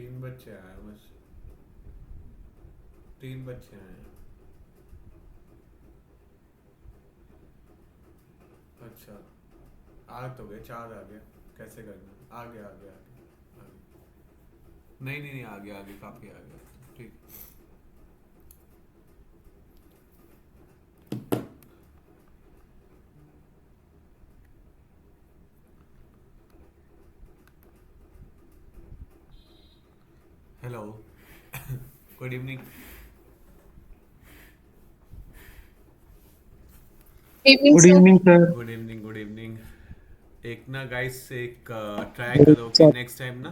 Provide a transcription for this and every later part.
तीन बच्चे आए बस। तीन बच्चे आए हैं। अच्छा, आ तो गए, चार आ गए। कैसे करना, आ गया आ गया आ गया आ गया। नहीं नहीं नहीं, आ गया आ गया, काफ़ी आ गया। ठीक। Hello. Good evening. Evening good sir. Evening sir. Good evening good evening. एक ना गाइस, एक ट्राई करो कि सर नेक्स्ट टाइम ना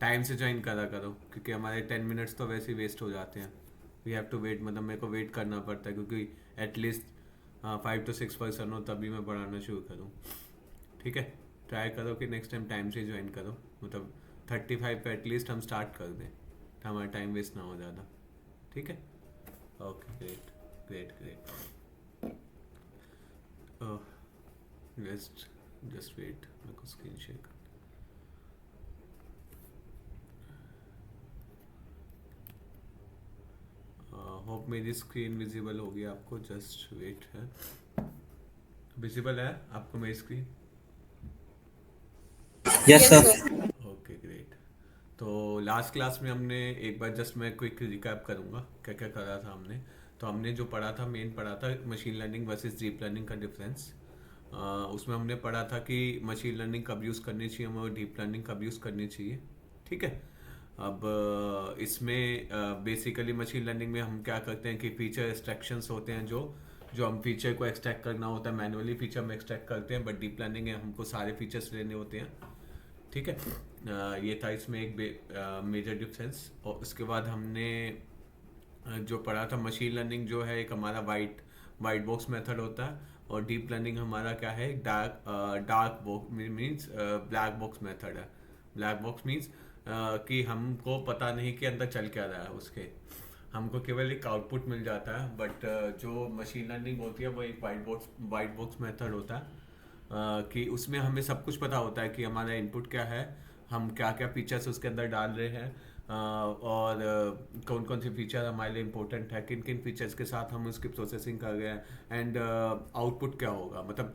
टाइम से ज्वाइन करा करो, क्योंकि हमारे 10 मिनट्स तो वैसे ही वेस्ट हो जाते हैं। वी हैव टू वेट, मतलब मेरे को वेट करना पड़ता है, क्योंकि एटलीस्ट 5 to 6 पर्सन हो तभी मैं पढ़ाना शुरू करूँ। ठीक है। ट्राई करो कि नेक्स्ट टाइम टाइम से ज्वाइन करो, मतलब 35 पे एटलीस्ट हम स्टार्ट कर दें, तो हमारा टाइम वेस्ट ना हो ज़्यादा। ठीक है। Okay, great great great. Just just wait, मेरे को स्क्रीन शेयर कर। होप मेरी स्क्रीन विजिबल होगी आपको, जस्ट वेट है। विजिबल है आपको मेरी screen? Yes yes sir. Sir. Okay great. तो लास्ट क्लास में हमने, एक बार जस्ट मैं क्विक रिकैप करूँगा क्या क्या करा था हमने। तो हमने जो पढ़ा था, मेन पढ़ा था machine learning versus deep learning का डिफरेंस। उसमें हमने पढ़ा था कि मशीन लर्निंग कब यूज़ करनी चाहिए हमें और डीप लर्निंग कब यूज़ करनी चाहिए। ठीक है। अब इसमें बेसिकली मशीन लर्निंग में हम क्या करते हैं कि फीचर एक्सट्रैक्शंस होते हैं, जो जो हम फीचर को एक्सट्रैक्ट करना होता है मैनुअली, फीचर हम एक्सट्रैक्ट करते हैं, बट डीप लर्निंग में हमको सारे फीचर्स लेने होते हैं। ठीक है। ये था इसमें एक मेजर डिफरेंस। और उसके बाद हमने जो पढ़ा था, मशीन लर्निंग जो है एक हमारा वाइट वाइट बॉक्स मेथड होता है, और डीप लर्निंग हमारा क्या है, dark box means black box method है। ब्लैक बॉक्स मीन्स कि हमको पता नहीं कि अंदर चल क्या रहा है उसके, हमको केवल एक आउटपुट मिल जाता है। बट जो मशीन लर्निंग होती है वो एक वाइट बॉक्स मेथड होता है। कि उसमें हमें सब कुछ पता होता है कि हमारा इनपुट क्या है, हम क्या क्या फीचर्स उसके अंदर डाल रहे हैं, और कौन कौन से फीचर हमारे लिए इम्पोर्टेंट है, किन किन फीचर्स के साथ हम उसकी प्रोसेसिंग कर रहे हैं, एंड आउटपुट क्या होगा, मतलब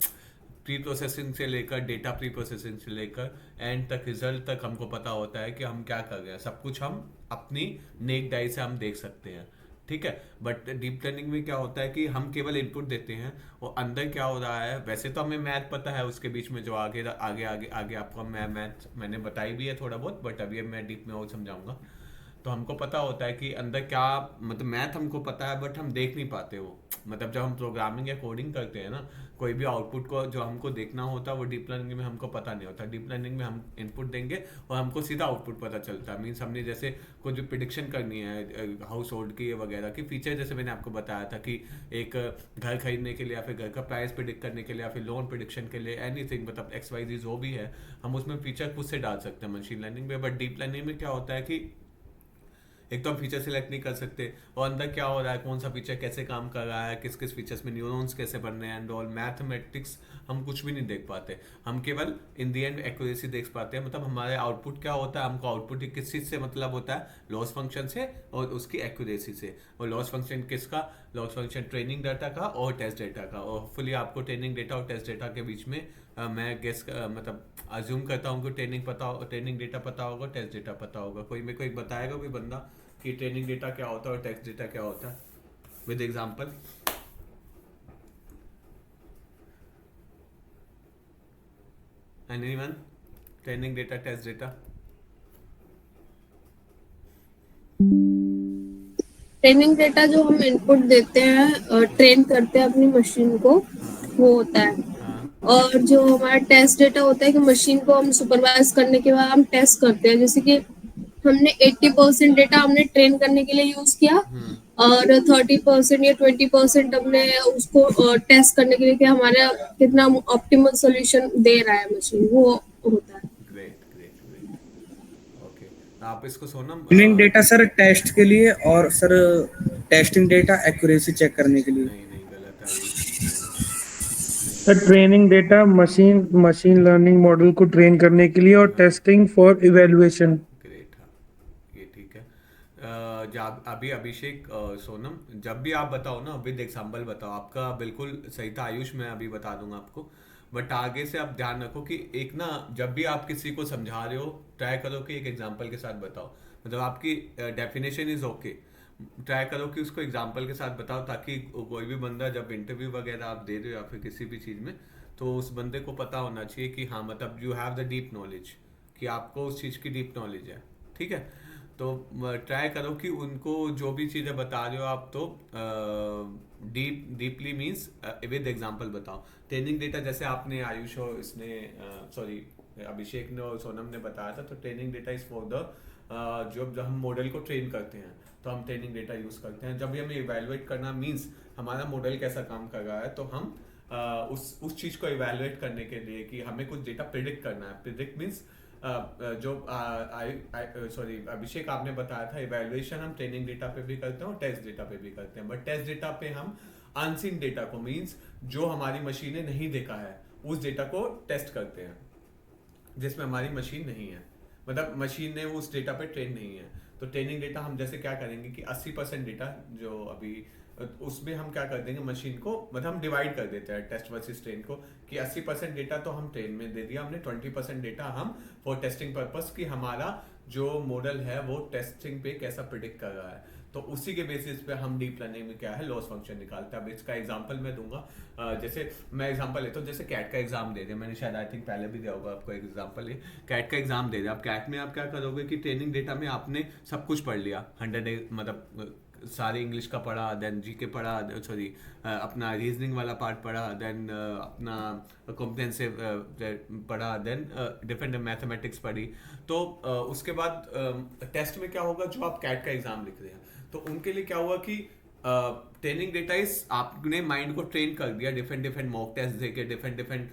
प्री प्रोसेसिंग से लेकर, डेटा प्री प्रोसेसिंग से लेकर एंड तक, रिजल्ट तक हमको पता होता है कि हम क्या कर रहे हैं। सब कुछ हम अपनी नेक डाई से हम देख सकते हैं। ठीक है। बट डीप लर्निंग में क्या होता है कि हम केवल इनपुट देते हैं, और अंदर क्या हो रहा है, वैसे तो हमें मैथ पता है उसके बीच में, जो आगे आगे आगे आगे आपको मैं मैथ मैंने बताई भी है थोड़ा बहुत, बट अभी मैं डीप में और समझाऊंगा। तो हमको पता होता है कि अंदर क्या, मतलब मैथ हमको पता है बट हम देख नहीं पाते वो। मतलब जब हम प्रोग्रामिंग या कोडिंग करते हैं ना, कोई भी आउटपुट को जो हमको देखना होता है वो डीप लर्निंग में हमको पता नहीं होता। डीप लर्निंग में हम इनपुट देंगे और हमको सीधा आउटपुट पता चलता है। मीन्स हमने जैसे कुछ जो प्रिडिक्शन करनी है हाउस होल्ड की वगैरह की फीचर, जैसे मैंने आपको बताया था कि एक घर खरीदने के लिए, या फिर घर का प्राइस प्रिडिक्ट करने के लिए, या फिर लोन प्रिडिक्शन के लिए, एनीथिंग, मतलब एक्स वाई जी जो भी है, हम उसमें फीचर खुद से डाल सकते हैं मशीन लर्निंग में। बट डीप लर्निंग में क्या होता है कि एक तो हम फीचर सिलेक्ट नहीं कर सकते, और अंदर क्या हो रहा है, कौन सा फीचर कैसे काम कर रहा है, किस किस फीचर्स में न्यूरॉन्स कैसे बन रहे हैं, एंड ऑल मैथमेटिक्स हम कुछ भी नहीं देख पाते। हम केवल इन दी एंड एक्यूरेसी देख पाते हैं, मतलब हमारे आउटपुट क्या होता है, हमको आउटपुट किस चीज़ से मतलब होता है, लॉस फंक्शन से और उसकी एक्यूरेसी से। और लॉस फंक्शन किसका, लॉस फंक्शन ट्रेनिंग डाटा का और टेस्ट डेटा का। और फुली आपको ट्रेनिंग डेटा और टेस्ट डेटा के बीच में मैं गेस मतलब अज्यूम करता हूँ कि ट्रेनिंग डेटा पता होगा, टेस्ट डेटा पता होगा। कोई मेरे को एक बताएगा कोई बंदा कि ट्रेनिंग डेटा क्या होता है और टेस्ट डेटा क्या होता है, with example? Anyone? Training data, test data? ट्रेनिंग डेटा जो हम इनपुट देते हैं, ट्रेन करते हैं अपनी मशीन को, हाँ वो होता है। हाँ। और जो हमारा टेस्ट डेटा होता है कि मशीन को हम सुपरवाइज करने के बाद हम टेस्ट करते हैं, जैसे कि हमने 80% डेटा हमने ट्रेन करने के लिए यूज किया, और 30% या 20% हमने उसको टेस्ट करने के लिए कि हमारा कितना ऑप्टिमल सोल्यूशन दे रहा है मशीन, वो होता है। Great great great. ओके। आप इसको सोना ट्रेनिंग डेटा सर टेस्ट के लिए, और sir testing data accuracy check करने के लिए। नहीं नहीं, गलत है ये। नहीं नहीं। Sir training data machine machine learning model को ट्रेन करने के लिए, और हाँ। Testing for evaluation. ग्रेट ठीक है। जब अभी अभिषेक सोनम, जब भी आप बताओ ना विद एग्जांपल बताओ। आपका बिल्कुल सही था आयुष, मैं अभी बता दूंगा आपको। बट आगे से आप ध्यान रखो कि एक ना, जब भी आप किसी को समझा रहे हो ट्राई करो कि एक एग्जांपल के साथ बताओ। मतलब आपकी डेफिनेशन इज ओके, ट्राई करो कि उसको एग्जांपल के साथ बताओ, ताकि कोई भी बंदा जब इंटरव्यू वगैरह आप दे रहे हो या फिर किसी भी चीज़ में, तो उस बंदे को पता होना चाहिए कि हाँ मतलब you have the deep knowledge, कि आपको उस चीज़ की डीप नॉलेज है। ठीक है, तो ट्राई करो कि उनको जो भी चीज़ें बता रहे हो आप, तो डीपली मीन्स विद एग्जांपल बताओ। ट्रेनिंग डेटा जैसे आपने आयुष और इसने सॉरी अभिषेक ने और सोनम ने बताया था, तो training data is for the जब हम मॉडल को ट्रेन करते हैं तो हम ट्रेनिंग डेटा यूज़ करते हैं। जब भी हमें इवेलुएट करना मीन्स हमारा मॉडल कैसा काम कर रहा है, तो हम उस चीज़ को इवेलुएट करने के लिए कि हमें कुछ डेटा प्रिडिक्ट करना है। प्रिडिक्ट मीन्स जो सॉरी अभिषेक आपने बताया था, इवेलुएशन हम ट्रेनिंग डेटा पे भी करते हैं और टेस्ट डेटा पे भी करते हैं। बट टेस्ट डेटा पे हम अनसीन डेटा को, मीन्स जो हमारी मशीन ने नहीं देखा है, उस डेटा को टेस्ट करते हैं जिसमें हमारी मशीन नहीं है, मतलब मशीन ने उस डेटा पे ट्रेन नहीं है। तो ट्रेनिंग डेटा हम जैसे क्या करेंगे कि 80% डेटा जो अभी उसमें हम क्या कर देंगे, मशीन को मतलब हम डिवाइड कर देते हैं टेस्ट वर्सेस ट्रेन को, कि 80% डेटा तो हम ट्रेन में दे दिया हमने, 20% डेटा हम फॉर टेस्टिंग पर्पस, कि हमारा जो मॉडल है वो टेस्टिंग पे कैसा प्रिडिक्ट कर रहा है। तो उसी के बेसिस पे हम डीप लर्निंग में क्या है लॉस फंक्शन निकालते हैं। अब इसका एग्जांपल मैं दूंगा, जैसे मैं एग्जांपल लेता हूँ, जैसे कैट का एग्जाम दे रहे हैं, मैंने शायद आई थिंक पहले भी दिया होगा आपको एक एग्जांपल। कैट का एग्जाम दे रहे हैं, अब कैट में आप क्या करोगे कि ट्रेनिंग डेटा में आपने सब कुछ पढ़ लिया, 100 मतलब सारे इंग्लिश का पढ़ा, देन जीके पढ़ा, सॉरी अपना रीजनिंग वाला पार्ट पढ़ा, देन अपना कॉम्प्रिहेंसिव पढ़ा, देन डिफरेंट मैथमेटिक्स पढ़ी। तो उसके बाद टेस्ट में क्या होगा, जो आप कैट का एग्जाम लिख रहे हैं, तो उनके लिए क्या हुआ कि ट्रेनिंग डेटा इज, आपने माइंड को ट्रेन कर दिया डिफरेंट डिफरेंट मॉक टेस्ट देके, डिफरेंट डिफरेंट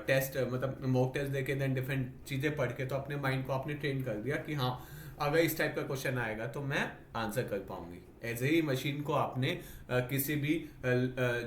टेस्ट मतलब मॉक टेस्ट देके, देन डिफरेंट चीज़ें पढ़ के, तो अपने माइंड को आपने ट्रेन कर दिया कि हाँ अगर इस टाइप का क्वेश्चन आएगा तो मैं आंसर कर पाऊंगी। ऐसे ही मशीन को आपने किसी भी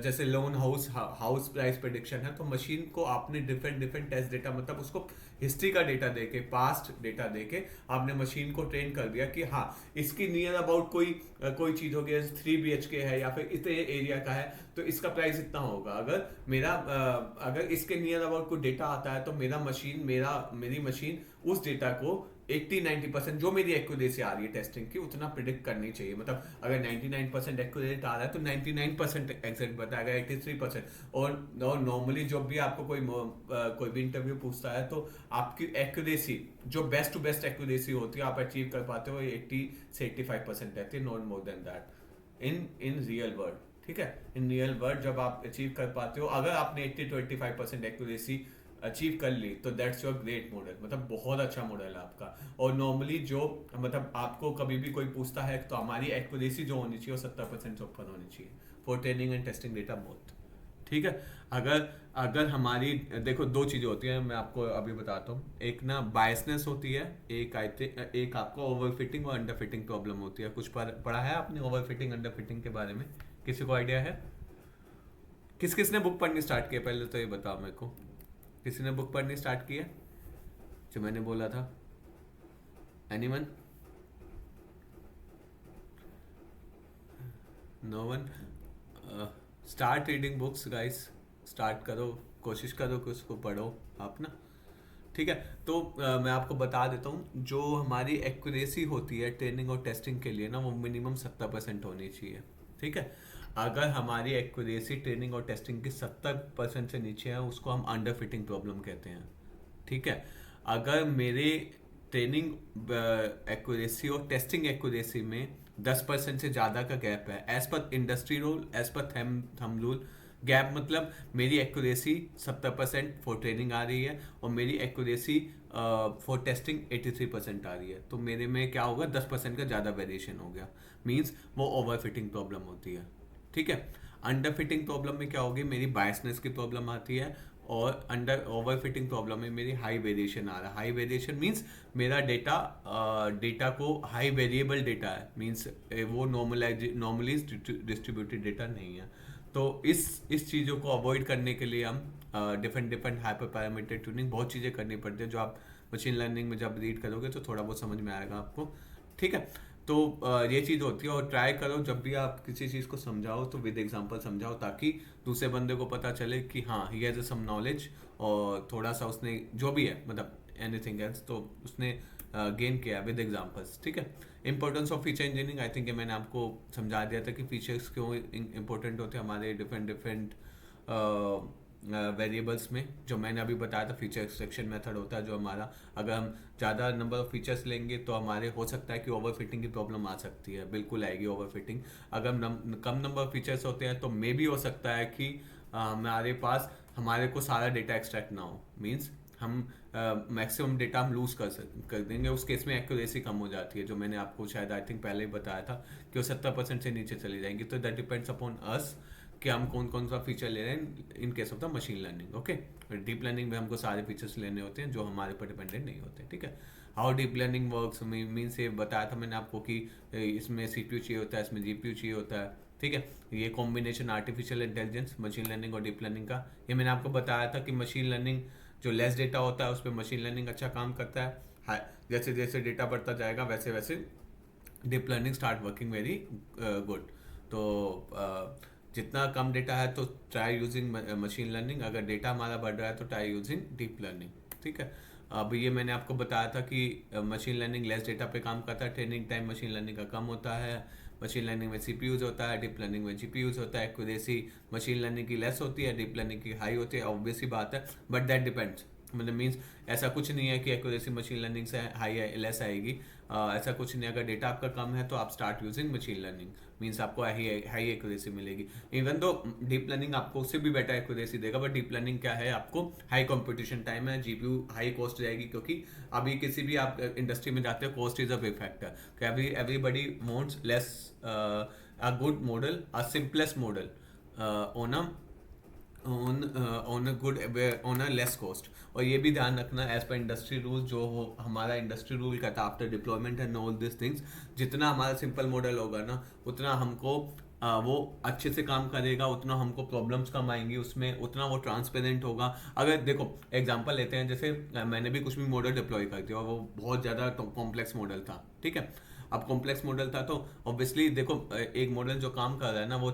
जैसे लोन हाउस प्राइस प्रेडिक्शन है, तो मशीन को आपने डिफरेंट डिफरेंट टेस्ट डेटा, मतलब उसको हिस्ट्री का डेटा देके, पास्ट डेटा देके आपने मशीन को ट्रेन कर दिया कि हाँ इसकी नियर अबाउट कोई चीज़ होगी, जैसे 3 BHK है या फिर इतने एरिया का है तो इसका प्राइस इतना होगा। अगर इसके नियर अबाउट कोई डेटा आता है तो मेरी मशीन उस डेटा को 80-90% जो मेरी एक्यूरेसी आ रही है टेस्टिंग की, उतना प्रिडिक्ट करनी चाहिए। मतलब अगर 99% एक्यूरेट आ रहा है तो 99% एग्जैक्ट बताएगा, 83%। और नॉर्मली जब भी आपको कोई भी इंटरव्यू पूछता है तो आपकी एक्यूरेसी जो बेस्ट टू बेस्ट एक्यूरेसी होती है आप अचीव कर पाते हो 80 से 85% रहती है, not more than that in real world. ठीक है, इन रियल वर्ल्ड जब आप अचीव कर पाते हो, अगर आपने 80 to 85% एक्यूरेसी अचीव कर ली तो दैट्स योर ग्रेट मॉडल, मतलब बहुत अच्छा मॉडल है आपका। और नॉर्मली जो मतलब आपको कभी भी कोई पूछता है तो हमारी एक्यूरेसी जो होनी चाहिए वो 70% से ऊपर होनी चाहिए for training and testing data both. ठीक है, अगर हमारी देखो दो चीज़ें होती हैं, मैं आपको अभी बताता हूँ। एक ना बायसनेस होती है, एक आपको ओवरफिटिंग और अंडरफिटिंग प्रॉब्लम होती है। कुछ पढ़ा है आपने ओवरफिटिंग अंडरफिटिंग के बारे में? किसी को आइडिया है? किसने बुक पढ़नी स्टार्ट किया पहले तो ये बताओ मेरे को। किसी ने बुक पढ़नी स्टार्ट की है जो मैंने बोला था? Anyone? No one? Start reading books guys, start करो, कोशिश करो कि उसको पढ़ो आप ना। ठीक है, तो मैं आपको बता देता हूँ, जो हमारी एक्यूरेसी होती है ट्रेनिंग और टेस्टिंग के लिए ना, वो मिनिमम 70% होनी चाहिए। ठीक है, अगर हमारी एक्यूरेसी ट्रेनिंग और टेस्टिंग की 70% से नीचे है, उसको हम अंडर फिटिंग प्रॉब्लम कहते हैं। ठीक है, अगर मेरे ट्रेनिंग एक्यूरेसी और टेस्टिंग एक्यूरेसी में 10% से ज़्यादा का गैप है, एज पर industry rule, as per thumb rule, gap मतलब मेरी एक्यूरेसी 70% फॉर ट्रेनिंग आ रही है और मेरी एक्यूरेसी फॉर टेस्टिंग 83% आ रही है, तो मेरे में क्या होगा, 10% का ज़्यादा वेरिएशन हो गया, मीन्स वो ओवर फिटिंग प्रॉब्लम होती है। ठीक है, अंडर फिटिंग प्रॉब्लम में क्या होगी, मेरी बायसनेस की प्रॉब्लम आती है, और अंडर ओवर फिटिंग प्रॉब्लम में मेरी हाई वेरिएशन आ रहा है। हाई वेरिएशन मीन्स मेरा डेटा को हाई वेरिएबल डेटा है, मीन्स वो नॉर्मली डिस्ट्रीब्यूटेड डेटा नहीं है। तो इस चीज़ों को अवॉइड करने के लिए हम डिफरेंट हाइपर पैरामीटर ट्यूनिंग, बहुत चीज़ें करनी पड़ती है, जो आप मशीन लर्निंग में जब रीड करोगे तो थोड़ा बहुत समझ में आएगा आपको। ठीक है। तो ये चीज़ होती है। और ट्राई करो जब भी आप किसी चीज़ को समझाओ तो विद एग्जांपल समझाओ, ताकि दूसरे बंदे को पता चले कि हाँ ही हैज़ सम नॉलेज, और थोड़ा सा उसने जो भी है मतलब एनीथिंग एल्स तो उसने गेन किया विद एग्जांपल्स, ठीक है। Importance of feature engineering, I think मैंने आपको समझा दिया था कि फीचर्स क्यों इंपॉर्टेंट होते हैं हमारे डिफरेंट डिफरेंट वेरिएबल्स में। जो मैंने अभी बताया था फीचर एक्सट्रैक्शन मेथड होता है, जो हमारा अगर हम ज़्यादा नंबर ऑफ फीचर्स लेंगे तो हमारे हो सकता है कि ओवरफिटिंग की प्रॉब्लम आ सकती है, बिल्कुल आएगी ओवरफिटिंग। अगर कम नंबर ऑफ फीचर्स होते हैं तो मे भी हो सकता है कि हमारे पास हमारे को सारा डेटा एक्सट्रैक्ट ना हो, मीन्स हम मैक्सिमम डेटा हम लूज कर देंगे। उस केस में एक्यूरेसी कम हो जाती है, जो मैंने आपको शायद आई थिंक पहले ही बताया था कि वो 70% से नीचे चली जाएंगी। तो दैट डिपेंड्स अपॉन अस कि हम कौन कौन सा फीचर ले रहे हैं in case of the machine learning. Okay, deep learning में हमको सारे फीचर्स लेने होते हैं जो हमारे पर डिपेंडेंट नहीं होते, ठीक है। How deep learning works means ये बताया था मैंने आपको कि इसमें सीपीयू चाहिए होता है, इसमें जीपीयू चाहिए होता है, ठीक है। ये combination artificial intelligence, machine learning और डीप लर्निंग का, ये मैंने आपको बताया था कि मशीन लर्निंग जो लेस डेटा होता है उस पर मशीन लर्निंग अच्छा काम करता है। जैसे जैसे डेटा बढ़ता जाएगा वैसे वैसे deep learning start working very good. तो जितना कम डेटा है तो ट्राई यूजिंग मशीन लर्निंग, अगर डेटा हमारा बढ़ रहा है तो ट्राई यूजिंग डीप लर्निंग, ठीक है। अब ये मैंने आपको बताया था कि मशीन लर्निंग लेस डेटा पे काम करता है, ट्रेनिंग टाइम मशीन लर्निंग का कम होता है, मशीन लर्निंग में सीपीयूज होता है, डीप लर्निंग में जीपीयूज होता है, एक्यूरेसी मशीन लर्निंग की लेस होती है, डीप लर्निंग की हाई होती है, ऑब्वियस ही बात है, बट दैट डिपेंड्स। मतलब मीन्स ऐसा कुछ नहीं है कि एक्यूरेसी मशीन लर्निंग से हाई लेस आएगी, ऐसा कुछ नहीं। अगर डेटा आपका कम है तो आप start using machine learning, means आपको हाई एक्यूरेसी मिलेगी। इवन दो डीप लर्निंग आपको उससे भी बेटर एक्यूरेसी देगा, बट डीप लर्निंग क्या है, आपको हाई कंपटीशन टाइम है, जीपीयू हाई कॉस्ट जाएगी, क्योंकि अभी किसी भी आप इंडस्ट्री में जाते हो cost is a big factor. Everybody wants less a good model, a simplest model on a less cost. और ये भी ध्यान रखना एज पर इंडस्ट्री रूल, जो हो हमारा इंडस्ट्री रूल कहता है after deployment and all this things, जितना हमारा सिंपल मॉडल होगा ना उतना हमको वो अच्छे से काम करेगा, उतना हमको प्रॉब्लम्स कम आएंगी उसमें, उतना वो ट्रांसपेरेंट होगा। अगर देखो एग्जांपल लेते हैं, जैसे मैंने भी कुछ भी मॉडल डिप्लॉय कर दिया और वो बहुत ज़्यादा कॉम्प्लेक्स मॉडल था, ठीक है। अब कॉम्प्लेक्स मॉडल था तो ऑब्वियसली देखो एक मॉडल जो काम कर रहा है ना वो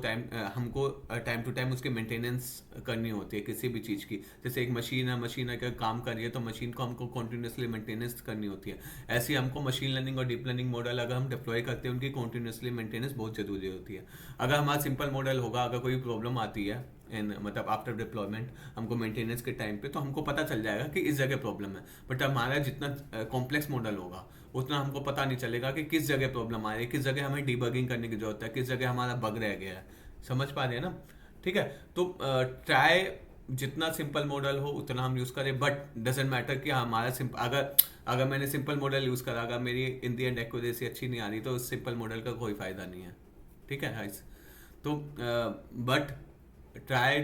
हमको टाइम टू टाइम उसकी मेंटेनेंस करनी होती है किसी भी चीज़ की। जैसे एक मशीन है, मशीन अगर काम कर रही है तो मशीन को हमको कॉन्टिन्यूसली मेंटेनेंस करनी होती है। ऐसे ही हमको मशीन लर्निंग और डीप लर्निंग मॉडल अगर हम डिप्लॉय करते हैं उनकी कॉन्टिन्यूसली मेंटेनेंस बहुत ज़रूरी होती है। अगर हमारा सिंपल मॉडल होगा, अगर कोई प्रॉब्लम आती है मतलब आफ्टर डिप्लॉयमेंट हमको मेंटेनेंस के टाइम पे, तो हमको पता चल जाएगा कि इस जगह प्रॉब्लम है। बट हमारा जितना कॉम्प्लेक्स मॉडल होगा उतना हमको पता नहीं चलेगा कि किस जगह प्रॉब्लम आ रही है, किस जगह हमें डीबगिंग करने की जरूरत है, किस जगह हमारा बग रह गया है। समझ पा रहे हैं ना, ठीक है। तो ट्राई जितना सिंपल मॉडल हो उतना हम यूज़ करें, बट डजेंट मैटर कि हमारा अगर मैंने सिंपल मॉडल यूज़ करा, अगर मेरी इन दी एंड एक्यूरेसी अच्छी नहीं आ रही तो उस सिंपल मॉडल का कोई फ़ायदा नहीं है, ठीक है। तो बट ट्राई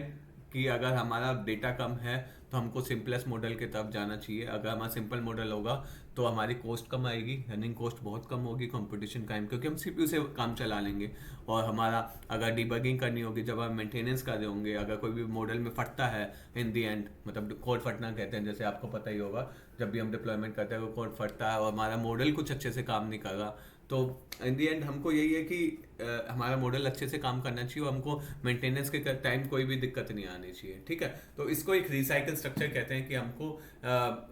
कि अगर हमारा डेटा कम है तो हमको सिंपलेस्ट मॉडल की तरफ जाना चाहिए। अगर हमारा सिंपल मॉडल होगा तो हमारी कॉस्ट कम आएगी, रनिंग कॉस्ट बहुत कम होगी, कंपटीशन टाइम, क्योंकि हम सीपीयू से काम चला लेंगे। और हमारा अगर डिबगिंग करनी होगी, जब हम मेंटेनेंस कर रहे होंगे, अगर कोई भी मॉडल में फटता है इन दी एंड, मतलब कोड फटना कहते हैं, जैसे आपको पता ही होगा जब भी हम डिप्लॉयमेंट करते हैं कोड फटता है और हमारा मॉडल कुछ अच्छे से काम नहीं कर रहा, तो इन दी एंड हमको यही है कि हमारा मॉडल अच्छे से काम करना चाहिए और हमको मेंटेनेंस के टाइम कोई भी दिक्कत नहीं आनी चाहिए, ठीक है। तो इसको एक रिसाइकल स्ट्रक्चर कहते हैं कि हमको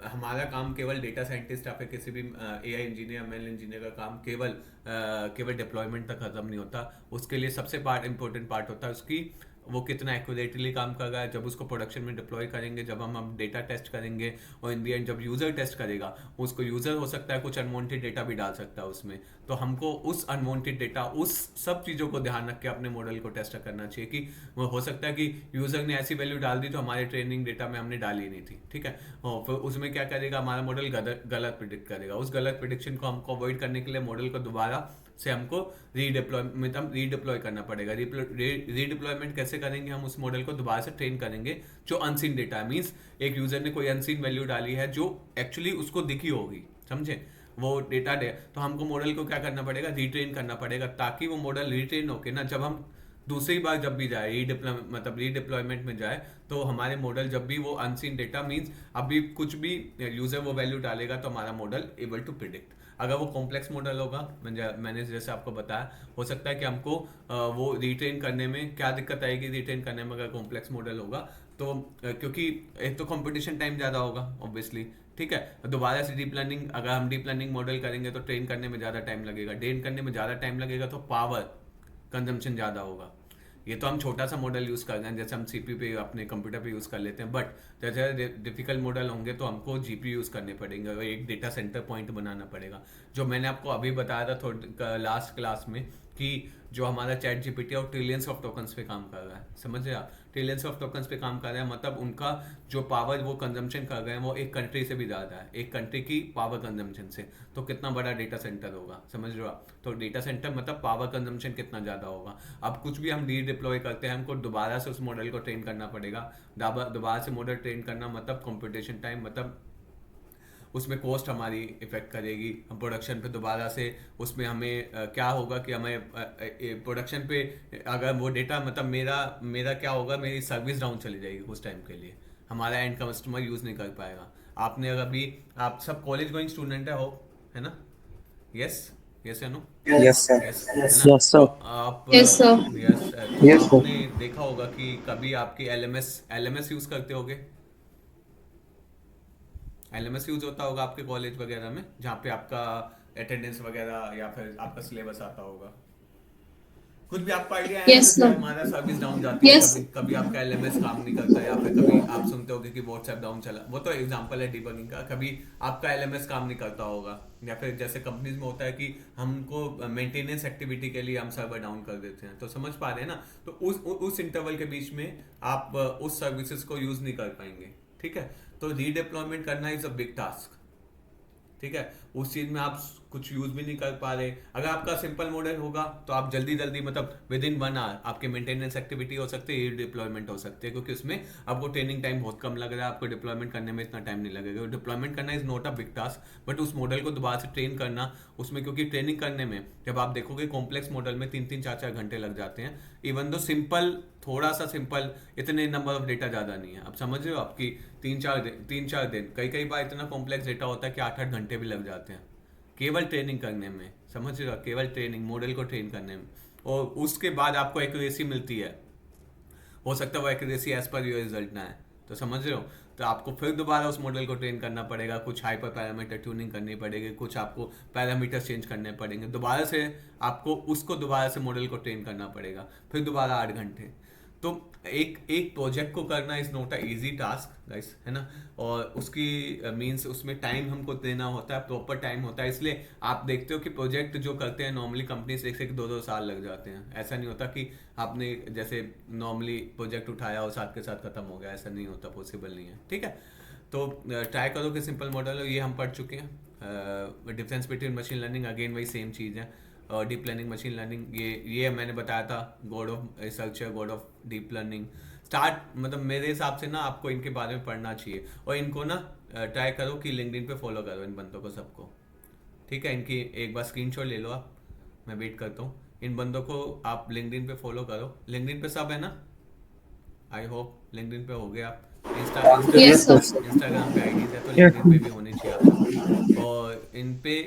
हमारा काम केवल डेटा साइंटिस्ट या फिर किसी भी एआई इंजीनियर, एमएल इंजीनियर का काम केवल डिप्लॉयमेंट तक खत्म नहीं होता। उसके लिए सबसे इंपॉर्टेंट पार्ट होता है उसकी वो कितना एक्यूरेटली काम कर रहा है। जब उसको प्रोडक्शन में डिप्लॉय करेंगे, जब हम डेटा टेस्ट करेंगे और इन दी एंड जब यूज़र टेस्ट करेगा, उसको यूज़र हो सकता है कुछ अनवांटेड डेटा भी डाल सकता है उसमें, तो हमको उस अनवांटेड डेटा, उस सब चीज़ों को ध्यान रख के अपने मॉडल को टेस्ट करना चाहिए कि वो हो सकता है कि यूज़र ने ऐसी वैल्यू डाल दी जो हमारे ट्रेनिंग डेटा में हमने डाली नहीं थी, ठीक है। और फिर उसमें क्या करेगा, हमारा मॉडल गलत प्रिडिक्ट करेगा। उस गलत प्रिडिक्शन को हमको अवॉइड करने के लिए मॉडल को दोबारा से हमको रीडिप्लॉय करना पड़ेगा। रीडिप्लॉयमेंट कैसे करेंगे, हम उस मॉडल को दोबारा से ट्रेन करेंगे जो अनसीन डेटा है, मीन्स एक यूजर ने कोई अनसीन वैल्यू डाली है जो एक्चुअली उसको दिखी होगी, समझे, वो डेटा दे, तो हमको मॉडल को क्या करना पड़ेगा, रीट्रेन करना पड़ेगा, ताकि वो मॉडल रीट्रेन होके ना जब हम दूसरी बार जब भी जाए रीडिप्लॉयमेंट में जाए, तो हमारे मॉडल जब भी वो अनसीन डेटा मीन्स अभी कुछ भी यूजर वो वैल्यू डालेगा तो हमारा मॉडल एबल टू प्रिडिक्ट। अगर वो कॉम्प्लेक्स मॉडल होगा, मैंने जैसे आपको बताया, हो सकता है कि हमको वो रिट्रेन करने में क्या दिक्कत आएगी, रिट्रेन करने में अगर कॉम्प्लेक्स मॉडल होगा तो क्योंकि एक तो कंपटीशन टाइम ज़्यादा होगा ऑब्वियसली, ठीक है। दोबारा से डीप लर्निंग, अगर हम डीप लर्निंग मॉडल करेंगे तो ट्रेन करने में ज़्यादा टाइम लगेगा, ट्रेन करने में ज़्यादा टाइम लगेगा तो पावर कंजम्पशन ज़्यादा होगा। ये तो हम छोटा सा मॉडल यूज़ कर रहे हैं, जैसे हम सीपीयू पे अपने कंप्यूटर पे यूज़ कर लेते हैं, बट जैसे डिफिकल्ट मॉडल होंगे तो हमको जीपीयू यूज़ करने पड़ेंगे और एक डेटा सेंटर पॉइंट बनाना पड़ेगा। जो मैंने आपको अभी बताया था थोड़ा लास्ट क्लास में कि जो हमारा चैट जीपीटी और ट्रिलियंस ऑफ टोकन्स पे काम कर रहा है, समझ रहे आप, ट्रिलियंस ऑफ टोकन्स पे काम कर रहा है, मतलब उनका जो पावर वो कंजम्पशन कर रहे हैं वो एक कंट्री से भी ज़्यादा है, एक कंट्री की पावर कंजम्पशन से। तो कितना बड़ा डेटा सेंटर होगा, समझ रहे हो आप। तो डेटा सेंटर मतलब पावर कंजम्पशन कितना ज़्यादा होगा। अब कुछ भी हम रीडिप्लॉय करते हैं, हमको दोबारा से उस मॉडल को ट्रेन करना पड़ेगा। दोबारा से मॉडल ट्रेन करना मतलब कंप्यूटेशन टाइम, मतलब उसमें कॉस्ट हमारी इफेक्ट करेगी। हम प्रोडक्शन पे दोबारा से उसमें हमें क्या होगा कि हमें प्रोडक्शन पे अगर वो डेटा, मतलब मेरा क्या होगा, मेरी सर्विस डाउन चली जाएगी कुछ टाइम के लिए, हमारा एंड कस्टमर यूज़ नहीं कर पाएगा। आपने अगर भी, आप सब कॉलेज गोइंग स्टूडेंट है ना? यस, यस या नो? Yes sir. यस, है ना? Yes, तो sir. आप, यस सर। यस, तो Yes, sir. आपने देखा होगा कि कभी आपकी एलएमएस यूज़ करते होगे, एलएमएस यूज होता होगा आपके कॉलेज वगैरह में, जहाँ पे आपका अटेंडेंस वगैरह या फिर आपका सिलेबस आता होगा। कुछ भी आपको आइडिया है यस ना, कि सर। हमारा सर्विस डाउन जाती है, यस। कभी कभी आपका एलएमएस काम नहीं करता, या फिर कभी आप सुनते होगे कि व्हाट्सएप डाउन चला, वो तो एग्जांपल है डिबगिंग का। कभी आपका एलएमएस काम नहीं करता होगा, या फिर जैसे कंपनीज में होता है कि हमको मेंटेनेंस एक्टिविटी के लिए हम सर्वर डाउन कर देते हैं, तो समझ पा रहे हैं ना। तो उस इंटरवल के बीच में आप उस सर्विसेज को यूज नहीं कर पाएंगे, ठीक है। तो रीडिप्लॉयमेंट करना इज अ बिग टास्क, ठीक है। उस चीज में आप कुछ यूज भी नहीं कर पा रहे। अगर आपका सिंपल मॉडल होगा तो आप जल्दी जल्दी, मतलब विद इन 1 आवर आपके मेंटेनेंस एक्टिविटी हो सकती है, डिप्लॉयमेंट हो सकती है, क्योंकि उसमें आपको ट्रेनिंग टाइम बहुत कम लग रहा है, आपको डिप्लॉयमेंट करने में इतना टाइम नहीं लगेगा। डिप्लॉयमेंट करना is not a big task, but उस मॉडल को दोबारा से ट्रेन करना, उसमें क्योंकि ट्रेनिंग करने में जब आप देखोगे कॉम्प्लेक्स मॉडल में 3-3, 4-4 घंटे लग जाते हैं, इवन दो सिंपल, थोड़ा सा सिंपल, इतने नंबर ऑफ डेटा ज़्यादा नहीं है। अब समझ रहे हो आपकी 3-4 दिन, कई बार इतना कॉम्प्लेक्स डेटा होता है कि 8-8 घंटे भी लग जाते हैं केवल ट्रेनिंग करने में, समझ रहे हो, केवल ट्रेनिंग, मॉडल को ट्रेन करने में। और उसके बाद आपको एक्यूरेसी मिलती है, हो सकता है वो accuracy as per your result ना है, तो समझ रहे हो। तो आपको फिर दोबारा उस मॉडल को ट्रेन करना पड़ेगा, कुछ हाइपर पैरामीटर ट्यूनिंग करनी पड़ेगी, कुछ आपको पैरामीटर चेंज करने पड़ेंगे, दोबारा से आपको उसको दोबारा से मॉडल को ट्रेन करना पड़ेगा, फिर दोबारा 8 घंटे। तो एक प्रोजेक्ट को करना is not a easy task guys, है ना। और उसकी मींस उसमें टाइम हमको देना होता है, प्रॉपर टाइम होता है। इसलिए आप देखते हो कि प्रोजेक्ट जो करते हैं नॉर्मली कंपनी से 1-2 साल लग जाते हैं। ऐसा नहीं होता कि आपने जैसे नॉर्मली प्रोजेक्ट उठाया और साथ के साथ खत्म हो गया, ऐसा नहीं होता, पॉसिबल नहीं है, ठीक है। तो ट्राई करो कि सिंपल मॉडल हो, ये हम पढ़ चुके हैं। Difference between machine learning, again वही सेम चीज़ है। और डीप लर्निंग, मशीन लर्निंग, ये मैंने बताया था, गॉड ऑफ रिसर्च है, God of deep learning. Start, मतलब मेरे हिसाब से ना आपको इनके बारे में पढ़ना चाहिए, और इनको ना ट्राई करो कि लिंक्डइन पे फॉलो करो इन बंदों को सबको, ठीक है। इनकी एक बार स्क्रीनशॉट ले लो आप, मैं वेट करता हूँ। इन बंदों को आप लिंक्डइन पे फॉलो करो, लिंक्डइन पे सब है ना, आई होप लिंक्डइन पे हो गए आप। Yes sir. इंस्टाग्राम पे आईडीज है तो Yes, लिंक्डइन पे भी होने चाहिए आप सबकी, और इन पे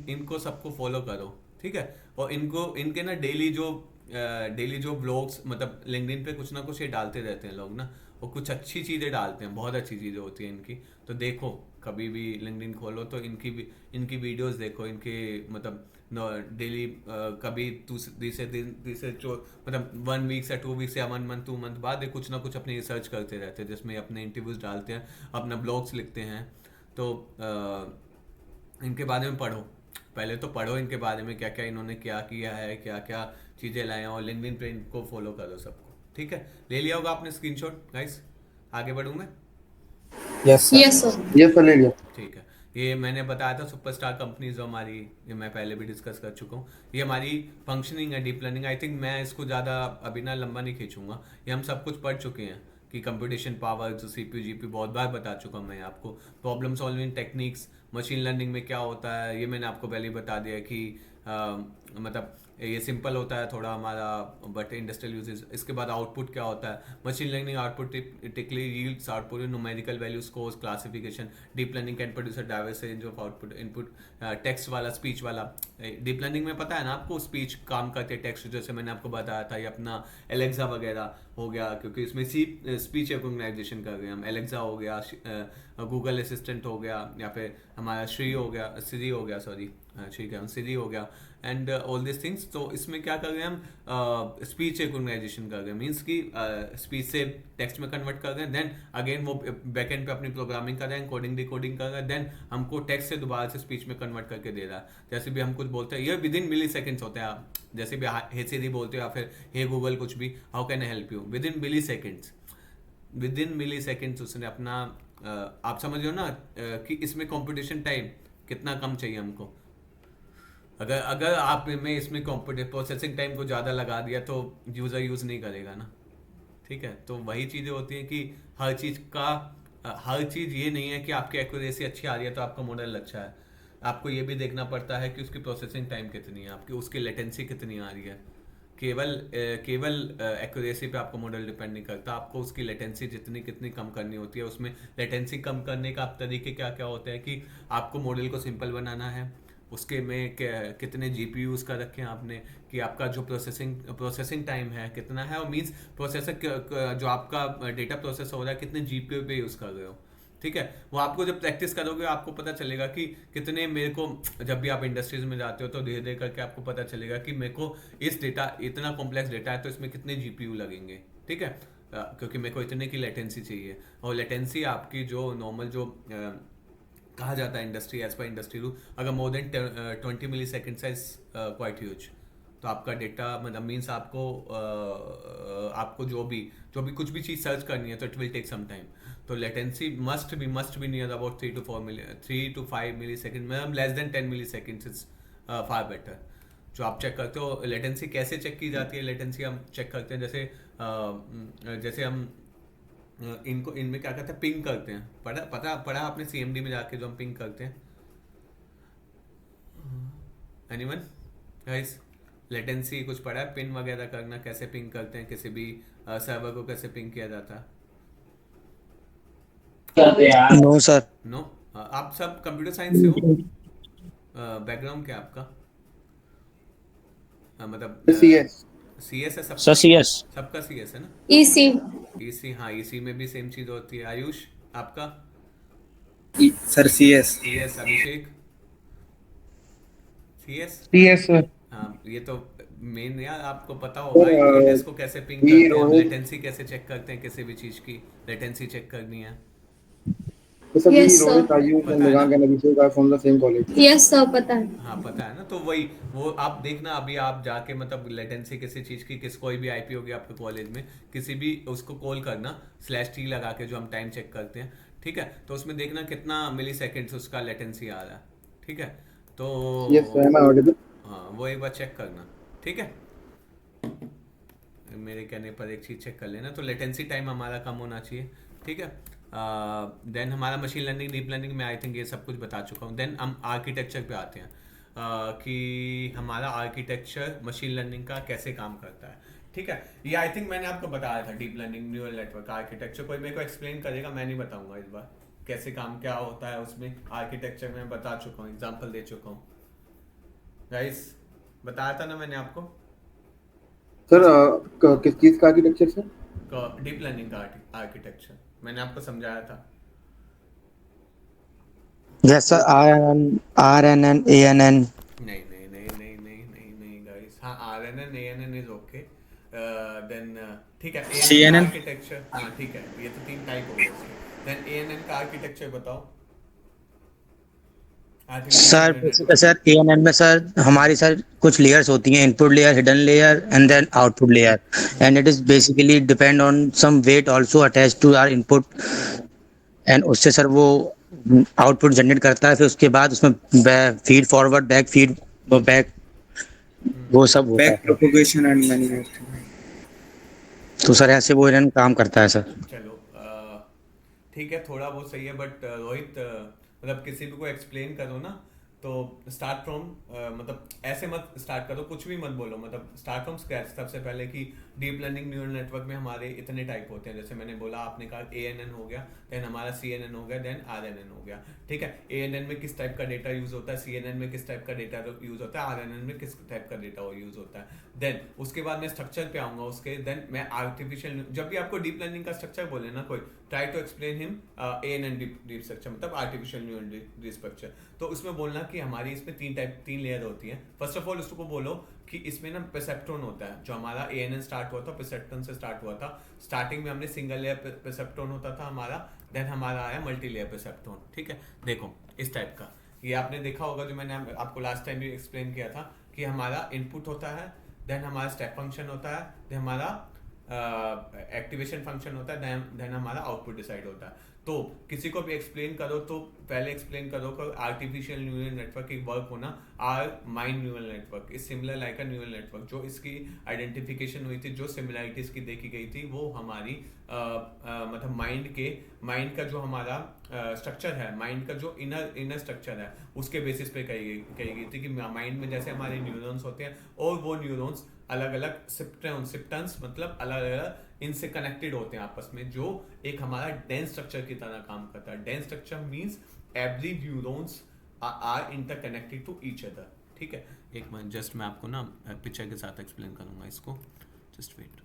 इनको सबको फॉलो करो, ठीक है। और इनके ना डेली जो ब्लॉग्स, मतलब लिंक्डइन पे कुछ ना कुछ ये डालते रहते हैं लोग ना, और कुछ अच्छी चीज़ें डालते हैं, बहुत अच्छी चीज़ें होती हैं इनकी। तो देखो, कभी भी लिंक्डइन खोलो तो इनकी वीडियोस देखो, इनके मतलब डेली कभी तीसरे मतलब 1 वीक से 2 वीक से या 1 मंथ 2 मंथ बाद ये कुछ ना कुछ अपनी रिसर्च करते रहते हैं, जिसमें अपने इंटरव्यूज डालते हैं, अपना ब्लॉग्स लिखते हैं। तो इनके बारे में पढ़ो, पहले तो पढ़ो इनके बारे में, क्या क्या इन्होंने क्या किया है, क्या क्या चीज़ें लाए हैं, और लिंक्डइन पे इनको फॉलो करो सबको, ठीक है। ले लिया होगा आपने स्क्रीनशॉट गाइस, आगे बढ़ूँ मैं? Yes sir. Yes sir. yes, sir, ले लिया. ठीक है। ये मैंने बताया था सुपरस्टार कंपनीज जो हमारी, ये मैं पहले भी डिस्कस कर चुका हूँ। ये हमारी फंक्शनिंग है डीप लर्निंग। आई थिंक मैं इसको ज़्यादा अभी ना लंबा नहीं खींचूंगा, ये हम सब कुछ पढ़ चुके हैं कि कंप्यूटेशन पावर, जो सीपीयू जीपीयू, बहुत बार बता चुका हूँ मैं आपको। Problem solving techniques, machine learning में क्या होता है, ये मैंने आपको पहले ही बता दिया कि मतलब ये सिंपल होता है थोड़ा हमारा, बट इंडस्ट्रियल यूजेस। इसके बाद आउटपुट क्या होता है, machine learning output typically yields output in numerical value, scores, classification. Deep learning can produce a diverse range of output input. Text वाला, स्पीच वाला। डीप लर्निंग में पता है ना आपको, स्पीच काम करते हैं, टेक्स्ट जैसे मैंने आपको बताया था, ये अपना एलेक्सा वगैरह हो गया, क्योंकि इसमें स्पीच रिकॉग्नाइजेशन कर रहे हैं हम। एलेक्सा हो गया, गूगल असिस्टेंट हो गया, या फिर हमारा श्री हो गया, सिरी हो गया, सॉरी ठीक है, सिरी हो गया, एंड ऑल दिस थिंग्स। तो इसमें क्या कर रहे हैं हम, स्पीच रिकॉग्नाइजेशन कर रहे हैं, मीन्स कि स्पीच से टेक्स्ट में कन्वर्ट कर रहे हैं, देन अगेन वो बैकएंड पे अपनी प्रोग्रामिंग कर रहे हैं, कोडिंग डिकोडिंग कर रहे हैं, देन हमको टेक्स्ट से दोबारा से स्पीच में कन्वर्ट करके दे रहा है। जैसे भी हम कुछ बोलते हैं, ये विद इन मिली सेकेंड्स होते हैं। आप जैसे भी हे सिरी बोलते हो या फिर हे गूगल कुछ भी, how can I help you, within milliseconds, within milliseconds उसने अपना आप समझ रहे हो ना कि इसमें कंप्यूटेशन टाइम कितना कम चाहिए हमको। अगर अगर आप में इसमें प्रोसेसिंग टाइम को ज़्यादा लगा दिया तो यूज़र यूज़ नहीं करेगा ना। ठीक है, तो वही चीज़ें होती हैं कि हर चीज़ का हर चीज़ ये नहीं है कि आपकी एक्यूरेसी अच्छी आ रही है तो आपका मॉडल अच्छा है। आपको ये भी देखना पड़ता है कि उसकी प्रोसेसिंग टाइम कितनी है, आपकी उसकी लेटेंसी कितनी आ रही है। केवल एक्यूरेसी पे आपका मॉडल डिपेंड नहीं करता, आपको उसकी लेटेंसी जितनी कितनी कम करनी होती है। उसमें लेटेंसी कम करने का आप तरीके क्या क्या होते हैं कि आपको मॉडल को सिंपल बनाना है, उसके में कितने जीपीयूज का रखें आपने, कि आपका जो प्रोसेसिंग टाइम है कितना है, और मींस प्रोसेसर जो आपका डेटा प्रोसेस हो रहा है कितने जीपीयू पे यूज़ कर रहे हो। ठीक है, वो आपको जब प्रैक्टिस करोगे आपको पता चलेगा कि कितने मेरे को, जब भी आप इंडस्ट्रीज में जाते हो तो धीरे धीरे करके आपको पता चलेगा कि मेरे को इस डेटा, इतना कॉम्प्लेक्स डेटा है तो इसमें कितने जीपीयू लगेंगे। ठीक है, क्योंकि मेरे को इतने की लेटेंसी चाहिए, और लेटेंसी आपकी जो नॉर्मल जो कहा जाता है इंडस्ट्री, एज पर इंडस्ट्री रूल, अगर more than 20 millisecond is quite huge. तो आपका डेटा मतलब मीन्स आपको जो भी कुछ भी चीज़ सर्च करनी है तो it will take some time. तो latency must be near about 3 to 5 millisecond, मतलब less than 10 millisecond is far better. जो आप चेक करते हो लेटेंसी कैसे चेक की जाती है, लेटेंसी हम चेक करते हैं जैसे हम इनको इनमें क्या करते हैं, पिंग करते हैं। पढ़ा आपने सीएमडी में जाके जो हम पिंग करते हैं, एनीवन गाइस? लेटेंसी कुछ पढ़ा है, पिन वगैरह करना, कैसे पिंग करते हैं, किसी भी सर्वर को कैसे पिंग किया जाता है? No sir. नो? आप सब कंप्यूटर साइंस से हो? बैकग्राउंड क्या है आपका? मतलब सीएस। सीएस है सबका? Sir CS. सबका सीएस है ना? इसी ईसी, हाँ ईसी में भी सेम चीज़ होती है। आयुष आपका? Sir CS. सीएस। अभिषेक? सीएस। CS sir. हाँ, ये तो मेन यार आपको पता होगा यूनिट्स को कैसे पिंग करते हैं, लेटेंसी कैसे चेक करते हैं, किसी भी चीज़ की लेटेंसी चेक करनी है। तो sir yes sir, Rohit Ayush पता एंड है मेघांक ना? And Abhishek are from the same college. Yes sir, पता है। हाँ पता है ना, तो वही वो आप देखना अभी आप जाके मतलब लेटेंसी किसी चीज़ की, कोई भी आईपी होगी आपके कॉलेज में, किसी भी उसको कॉल करना /t लगा के, जो हम टाइम चेक करते हैं। ठीक है, तो उसमें देखना कितना मिली सेकेंड्स उसका लेटेंसी आ रहा है। ठीक है, तो yes sir, am I audible? हाँ वो एक बार चेक करना। ठीक है, मेरे कहने पर एक चीज़ चेक कर लेना, तो लेटेंसी टाइम हमारा कम होना चाहिए। ठीक है, देन हमारा मशीन लर्निंग, डीप लर्निंग में आई थिंक ये सब कुछ बता चुका हूँ। देन हम आर्किटेक्चर पे आते हैं, कि हमारा आर्किटेक्चर मशीन लर्निंग का कैसे काम करता है। ठीक है, ये आई थिंक मैंने आपको बताया था, deep learning neural network architecture. कोई मेरे को एक्सप्लेन करेगा? मैं नहीं बताऊंगा इस बार कैसे काम क्या होता है उसमें। आर्किटेक्चर में बता चुका हूँ, एग्जाम्पल दे चुका हूँ। गाइस बताया था ना मैंने आपको? सर किस चीज का आर्किटेक्चर सर? डीप लर्निंग का आर्किटेक्चर मैंने आपको समझाया था। Yes sir, RNN ANN। नहीं नहीं नहीं नहीं नहीं नहीं नहीं गाइस, हाँ RNN ANN is okay, then ठीक है, ANN का CNN? आर्किटेक्चर, हाँ ठीक है, ये तो 3 टाइप हो गए इसके। देन ANN का आर्किटेक्चर बताओ। सर ANN में सर हमारी सर कुछ लेयर्स होती हैं, input layer, hidden layer and then output layer, and it is basically depend on some weight also attached to our input, and उससे सर वो output generate करता है। फिर उसके बाद उसमें feed forward, back feed, back, वो सब होता बैक है। Propagation and many more things. तो सर ऐसे वो ANN काम करता है सर। चलो ठीक है, थोड़ा बहुत सही है, बट रोहित मतलब किसी भी को एक्सप्लेन करो ना, तो स्टार्ट फ्रॉम मतलब ऐसे मत स्टार्ट करो, कुछ भी मत बोलो, मतलब स्टार्ट फ्रॉम स्क्रैच। सबसे पहले कि डीप लर्निंग न्यूरल नेटवर्क में हमारे इतने टाइप होते हैं, जैसे मैंने बोला, आपने कहा ANN हो गया, देन हमारा CNN हो गया, देन RNN हो गया, ठीक है। ANN में किस टाइप का डेटा यूज होता है, CNN में किस टाइप का डेटा यूज होता है, RNN में किस टाइप का डेटा यूज होता है। देन उसके बाद मैं स्ट्रक्चर पे आऊंगा उसके, देन मैं आर्टिफिशियल, जब भी आपको डीप लर्निंग का स्ट्रक्चर बोले ना कोई, try to explain him ANN deep structure, मतलब आर्टिफिशियल न्यूरल डीप स्ट्रक्चर। तो उसमें बोलना कि हमारी इसमें तीन लेयर होती है। फर्स्ट ऑफ ऑल उसको बोलो कि इसमें ना परसेप्ट्रॉन होता है, जो हमारा ANN स्टार्ट हुआ था परसेप्ट्रॉन से स्टार्ट हुआ था। स्टार्टिंग में हमने सिंगल लेयर परसेप्ट्रॉन होता था हमारा, देन हमारा आया मल्टी लेयर परसेप्ट्रॉन, ठीक है। देखो इस टाइप का, ये आपने देखा होगा, जो मैंने आपको लास्ट टाइम भी एक्सप्लेन किया था कि हमारा इनपुट होता है, देन हमारा स्टेप फंक्शन होता है, देन हमारा एक्टिवेशन फंक्शन होता है, देन हमारा आउटपुट डिसाइड होता है। तो किसी को भी एक्सप्लेन करो तो पहले एक्सप्लेन करो कि आर्टिफिशियल न्यूरल नेटवर्क एक वर्क होना, our mind neural network is similar like a neural network. जो इसकी आइडेंटिफिकेशन हुई थी, जो सिमिलरिटीज की देखी गई थी, वो हमारी मतलब माइंड का जो हमारा स्ट्रक्चर है, माइंड का जो इनर स्ट्रक्चर है, उसके बेसिस पे कही गई थी कि माइंड में जैसे हमारे न्यूरॉन्स होते हैं, और वो न्यूरॉन्स अलग अलग सिप्टन्स मतलब अलग अलग इनसे कनेक्टेड होते हैं आपस में, जो एक हमारा डेंस स्ट्रक्चर की तरह काम करता है। Dense structure means every neurons are interconnected to each other, ठीक है। एक मिनट, जस्ट मैं आपको ना पिक्चर के साथ एक्सप्लेन करूंगा इसको, जस्ट वेट।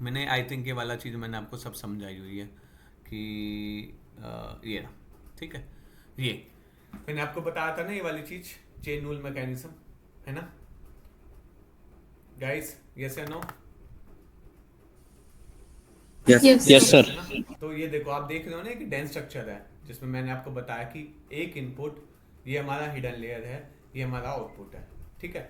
मैंने आई थिंक ये वाला चीज़ मैंने आपको सब समझाई हुई है कि ये ना, ठीक है। ये मैंने आपको बताया था ना, ये वाली चीज़ चेन रूल मैकेनिज्म है ना गाइस, यस या नो? Yes sir. तो ये देखो, आप देख रहे हो ना कि डेंस स्ट्रक्चर है, जिसमें मैंने आपको बताया कि एक इनपुट, ये हमारा हिडन लेयर है, ये हमारा आउटपुट है, ठीक है।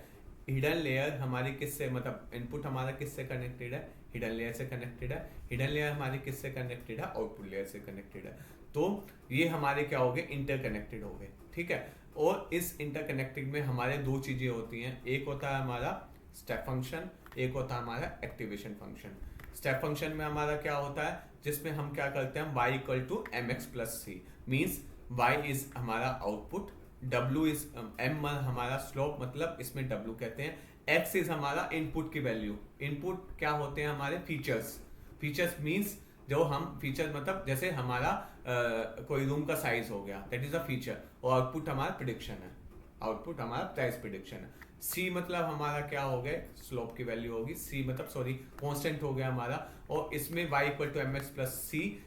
हिडन लेयर हमारी किससे, मतलब इनपुट हमारा किससे कनेक्टेड है, हिडन लेयर से कनेक्टेड है। हिडन लेयर हमारी किससे कनेक्टेड है, आउटपुट लेयर से कनेक्टेड है। तो ये हमारे क्या हो गए, इंटरकनेक्टेड हो गए, ठीक है। और इस इंटरकनेक्टेड में हमारे दो चीजें होती हैं, एक होता है हमारा स्टेप फंक्शन, एक होता है हमारा एक्टिवेशन फंक्शन। स्टेप फंक्शन में हमारा क्या होता है, जिसमें हम क्या करते हैं, y equal to mx plus c, means y is हमारा आउटपुट, w इज m हमारा स्लोप, मतलब इसमें w कहते हैं, x इज हमारा इनपुट की वैल्यू। इनपुट क्या होते हैं हमारे फीचर्स मीन्स जो हम फीचर, मतलब जैसे हमारा कोई रूम का साइज हो गया, दैट इज अ फीचर, और आउटपुट हमारा प्रिडिक्शन है, आउटपुट हमारा प्राइस प्रिडिक्शन है। सी मतलब हमारा क्या हो गया, स्लोप की वैल्यू होगी, सी मतलब सॉरी कांस्टेंट हो गया हमारा, और इसमें y equal to mx plus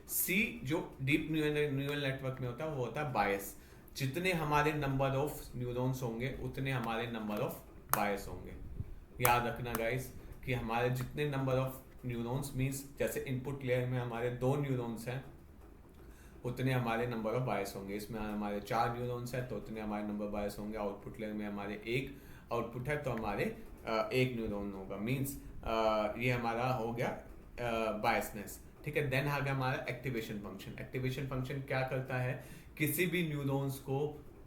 C जो डीप न्यूरल नेटवर्क में होता है वो होता है बायस। जितने हमारे नंबर ऑफ न्यूरॉन्स होंगे उतने हमारे नंबर ऑफ बायस होंगे। याद रखना गाइस कि हमारे जितने नंबर ऑफ न्यूरॉन्स मीन्स जैसे इनपुट लेयर में हमारे 2 न्यूरॉन्स हैं, उतने हमारे नंबर ऑफ बायस होंगे। इसमें हमारे 4 न्यूरॉन्स हैं तो उतने हमारे नंबर बायस होंगे। आउटपुट लेयर में हमारे 1 आउटपुट है तो हमारे 1 न्यूरॉन होगा, मीन्स ये हमारा हो गया बायसनेस, ठीक है। देन आ गया हमारा एक्टिवेशन फंक्शन। एक्टिवेशन फंक्शन क्या करता है, किसी भी न्यूरॉन्स को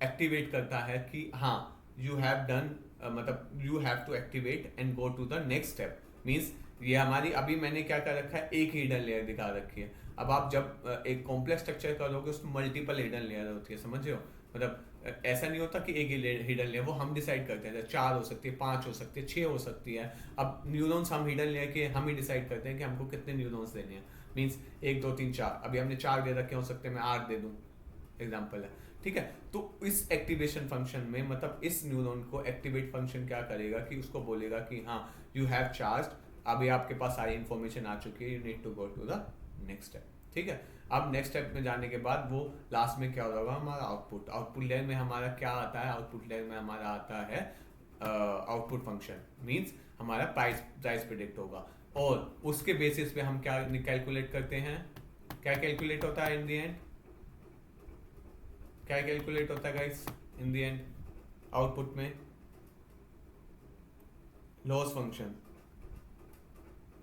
एक्टिवेट करता है कि हाँ यू हैव डन, मतलब you have to activate and go to the next step. Means ये हमारी, अभी मैंने क्या कर रखा है, एक हिडन लेयर दिखा रखी है। अब आप जब एक कॉम्प्लेक्स स्ट्रक्चर करोगे उसमें मल्टीपल हिडन लेयर होती है, समझ रहे हो। मतलब ऐसा नहीं होता कि एक ही हिडन लेयर, वो हम डिसाइड करते हैं, 4 हो सकती है, 5 हो सकती है, 6 हो सकती है। अब न्यूरॉन्स हम हिडन लेयर के हम ही डिसाइड करते हैं कि हमको कितने न्यूरॉन्स देने हैं। मीन्स 1 2 3 4, अभी हमने 4 दे रखे हो सकते हैं, मैं 8 दे दूं, एग्जाम्पल है, ठीक है। तो इस एक्टिवेशन फंक्शन में, मतलब इस न्यूरॉन को एक्टिवेट फंक्शन क्या करेगा कि उसको बोलेगा कि हाँ यू हैव चार्ज, अभी आपके पास सारी इंफॉर्मेशन आ चुकी है, you need to go to the next step, ठीक है। अब नेक्स्ट स्टेप में जाने के बाद वो लास्ट में क्या होगा, हमारा आउटपुट लेयर में हमारा क्या आता है, आउटपुट लेयर में हमारा आता है आउटपुट फंक्शन, मींस हमारा प्राइस प्रिडिक्ट होगा, और उसके बेसिस पे हम क्या कैलकुलेट करते हैं, क्या कैलकुलेट होता है इन द एंड, क्या कैलकुलेट होता है guys in the end output में, लॉस फंक्शन,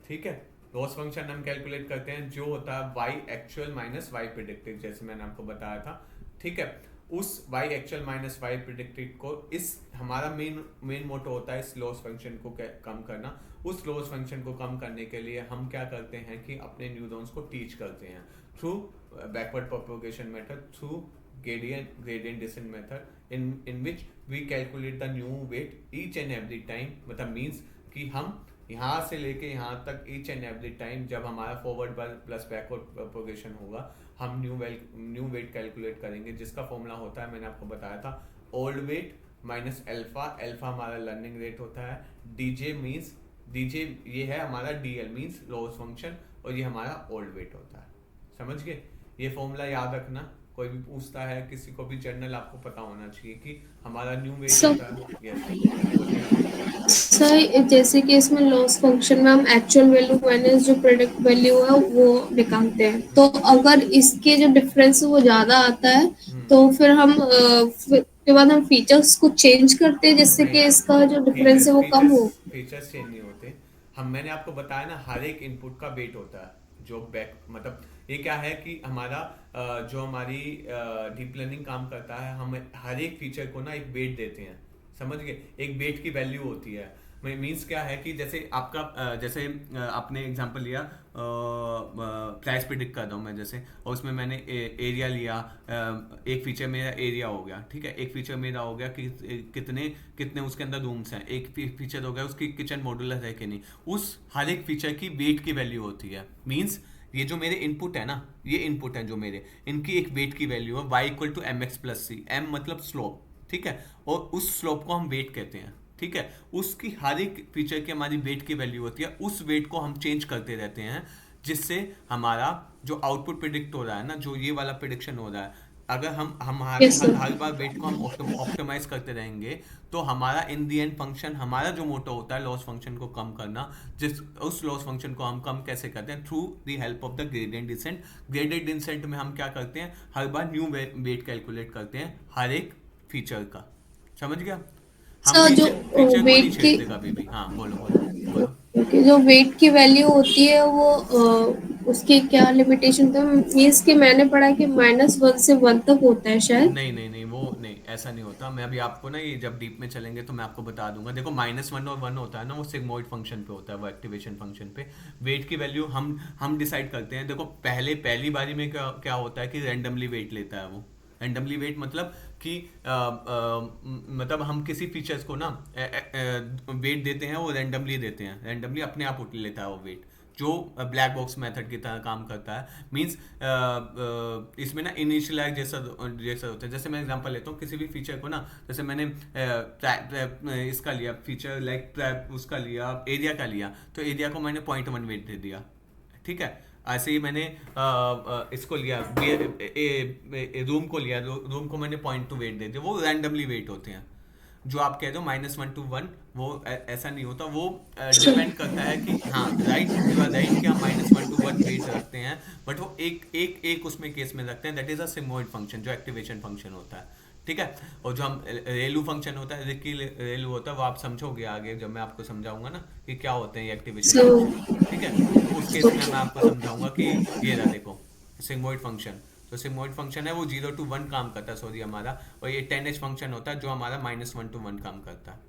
ठीक है। लॉस फंक्शन हम कैलकुलेट करते हैं जो होता है y actual minus y predicted, जैसे मैंने आपको बताया था, ठीक है। उस y actual minus y predicted को, इस हमारा मेन मोटो होता है इस लॉस फंक्शन को कम करना। उस लॉस फंक्शन को कम करने के लिए हम क्या करते हैं कि अपने न्यूरॉन्स को टीच करते हैं through backward propagation method, through gradient descent method in which we calculate the new weight each and every time, मतलब means कि हम यहाँ से लेके यहाँ तक each and every time जब हमारा फॉरवर्ड प्लस बैकवर्ड प्रोग्रेशन होगा हम न्यू वेट कैलकुलेट करेंगे, जिसका फॉर्मूला होता है मैंने आपको बताया था old wait minus alpha. Alpha हमारा लर्निंग रेट होता है, डीजे ये है हमारा डीएल मींस लॉस फंक्शन, और ये हमारा ओल्ड वेट होता है। समझ गए? ये फॉर्मूला याद रखना, कोई भी पूछता है किसी को भी जनरल आपको पता होना चाहिए कि हमारा न्यू वेट होता है। सर जैसे कि इसमें लॉस फंक्शन में हम एक्चुअल वैल्यू माइनस जो प्रेडिक्ट वैल्यू है वो निकालते हैं, तो अगर इसके जो डिफरेंस है वो ज्यादा आता है तो फिर हम के बाद हम फीचर्स को चेंज करते हैं जिससे कि इसका जो डिफरेंस है वो कम हो। फीचर्स चेंज नहीं होते, मैंने आपको बताया ना हर एक इनपुट का वेट होता है। जो बैक मतलब ये क्या है कि हमारा जो हमारी डीप लर्निंग काम करता है, हम हर एक फीचर को ना एक वेट देते हैं। समझ गए? एक वेट की वैल्यू होती है। मीन्स क्या है कि जैसे आपका जैसे आपने एग्जांपल लिया प्राइस प्रिडिक्ट कर रहा हूँ मैं जैसे, और उसमें मैंने एरिया लिया, एक फीचर मेरा एरिया हो गया, ठीक है, एक फीचर मेरा हो गया कि कितने उसके अंदर रूम्स हैं, एक फीचर हो गया उसकी किचन मॉड्यूलर है कि नहीं। उस हर एक फीचर की वेट की वैल्यू होती है। मीन्स ये जो मेरे इनपुट है ना, ये इनपुट है जो मेरे, इनकी एक वेट की वैल्यू है y equal to m x plus c. M मतलब स्लोप, ठीक है, और उस स्लोप को हम वेट कहते हैं, ठीक है। उसकी हर एक फीचर की हमारी वेट की वैल्यू होती है, उस वेट को हम चेंज करते रहते हैं, जिससे हमारा जो आउटपुट प्रिडिक्ट हो रहा है ना, जो ये वाला प्रिडिक्शन हो रहा है, अगर हम हर बार वेट को हम ऑप्टिमाइज करते रहेंगे तो हमारा इन दी एंड फंक्शन, हमारा जो मोटो होता है लॉस फंक्शन को कम करना, उस लॉस फंक्शन को हम कम कैसे करते हैं? Through the help of the gradient descent. Gradient descent में हम क्या करते हैं? हर बार न्यू वेट कैलकुलेट करते हैं हर एक फीचर का। समझ गया? हम जो फीचर को नहीं वेट की छेड़ते कभी भी। हाँ बोलो। जो वेट की वैल्यू होती है वो उसके क्या लिमिटेशन था? मीन्स कि मैंने पढ़ा कि -1 से 1 तक होता है शायद। नहीं वो नहीं, ऐसा नहीं होता। मैं अभी आपको ना ये जब डीप में चलेंगे तो मैं आपको बता दूंगा। देखो -1 और 1 होता है ना, वो सिग्मोइड फंक्शन पे होता है, वो एक्टिवेशन फंक्शन पे। वेट की वैल्यू हम डिसाइड करते हैं। देखो पहली बारी में क्या होता है कि रैंडमली वेट लेता है वो। रैंडमली वेट मतलब कि मतलब हम किसी फीचर्स को ना वेट देते हैं, वो रैंडमली देते हैं, रैंडमली अपने आप उठ लेता है वो वेट, जो ब्लैक बॉक्स मेथड की तरह काम करता है। मींस इसमें ना इनिशियलाइज जैसा होता है। जैसे मैं एग्जांपल लेता हूँ किसी भी फीचर को ना, जैसे मैंने इसका लिया फीचर लाइक उसका लिया, एरिया का लिया, तो एरिया को मैंने 0.1 वेट दे दिया, ठीक है। ऐसे ही मैंने इसको लिया, रूम को लिया, रूम को मैंने 0.2 वेट दे दिया। वो रैंडमली वेट होते हैं। जो आप कह रहे हो -1 to 1, वो ऐसा नहीं होता। वो डिपेंड करता है कि हाँ राइट कि हम -1 to 1 वेट रखते हैं, बट वो एक उसमें केस में रखते हैं, that is a sigmoid function, जो एक्टिवेशन फंक्शन होता है, ठीक है। और जो हम रेलू फंक्शन होता है, रिक्की रेलू होता है, वो आप समझोगे आगे जब मैं आपको समझाऊंगा ना कि क्या होते हैं ये एक्टिवेशन फंक्शन, ठीक है। तो उस केस में मैं आपको समझाऊंगा कि ये रहा देखो सिग्मोइड फंक्शन। तो सिग्मोइड फंक्शन है वो 0 to 1 काम करता है, सॉरी हमारा, और ये 10h फंक्शन होता है जो हमारा -1 to 1 काम करता है,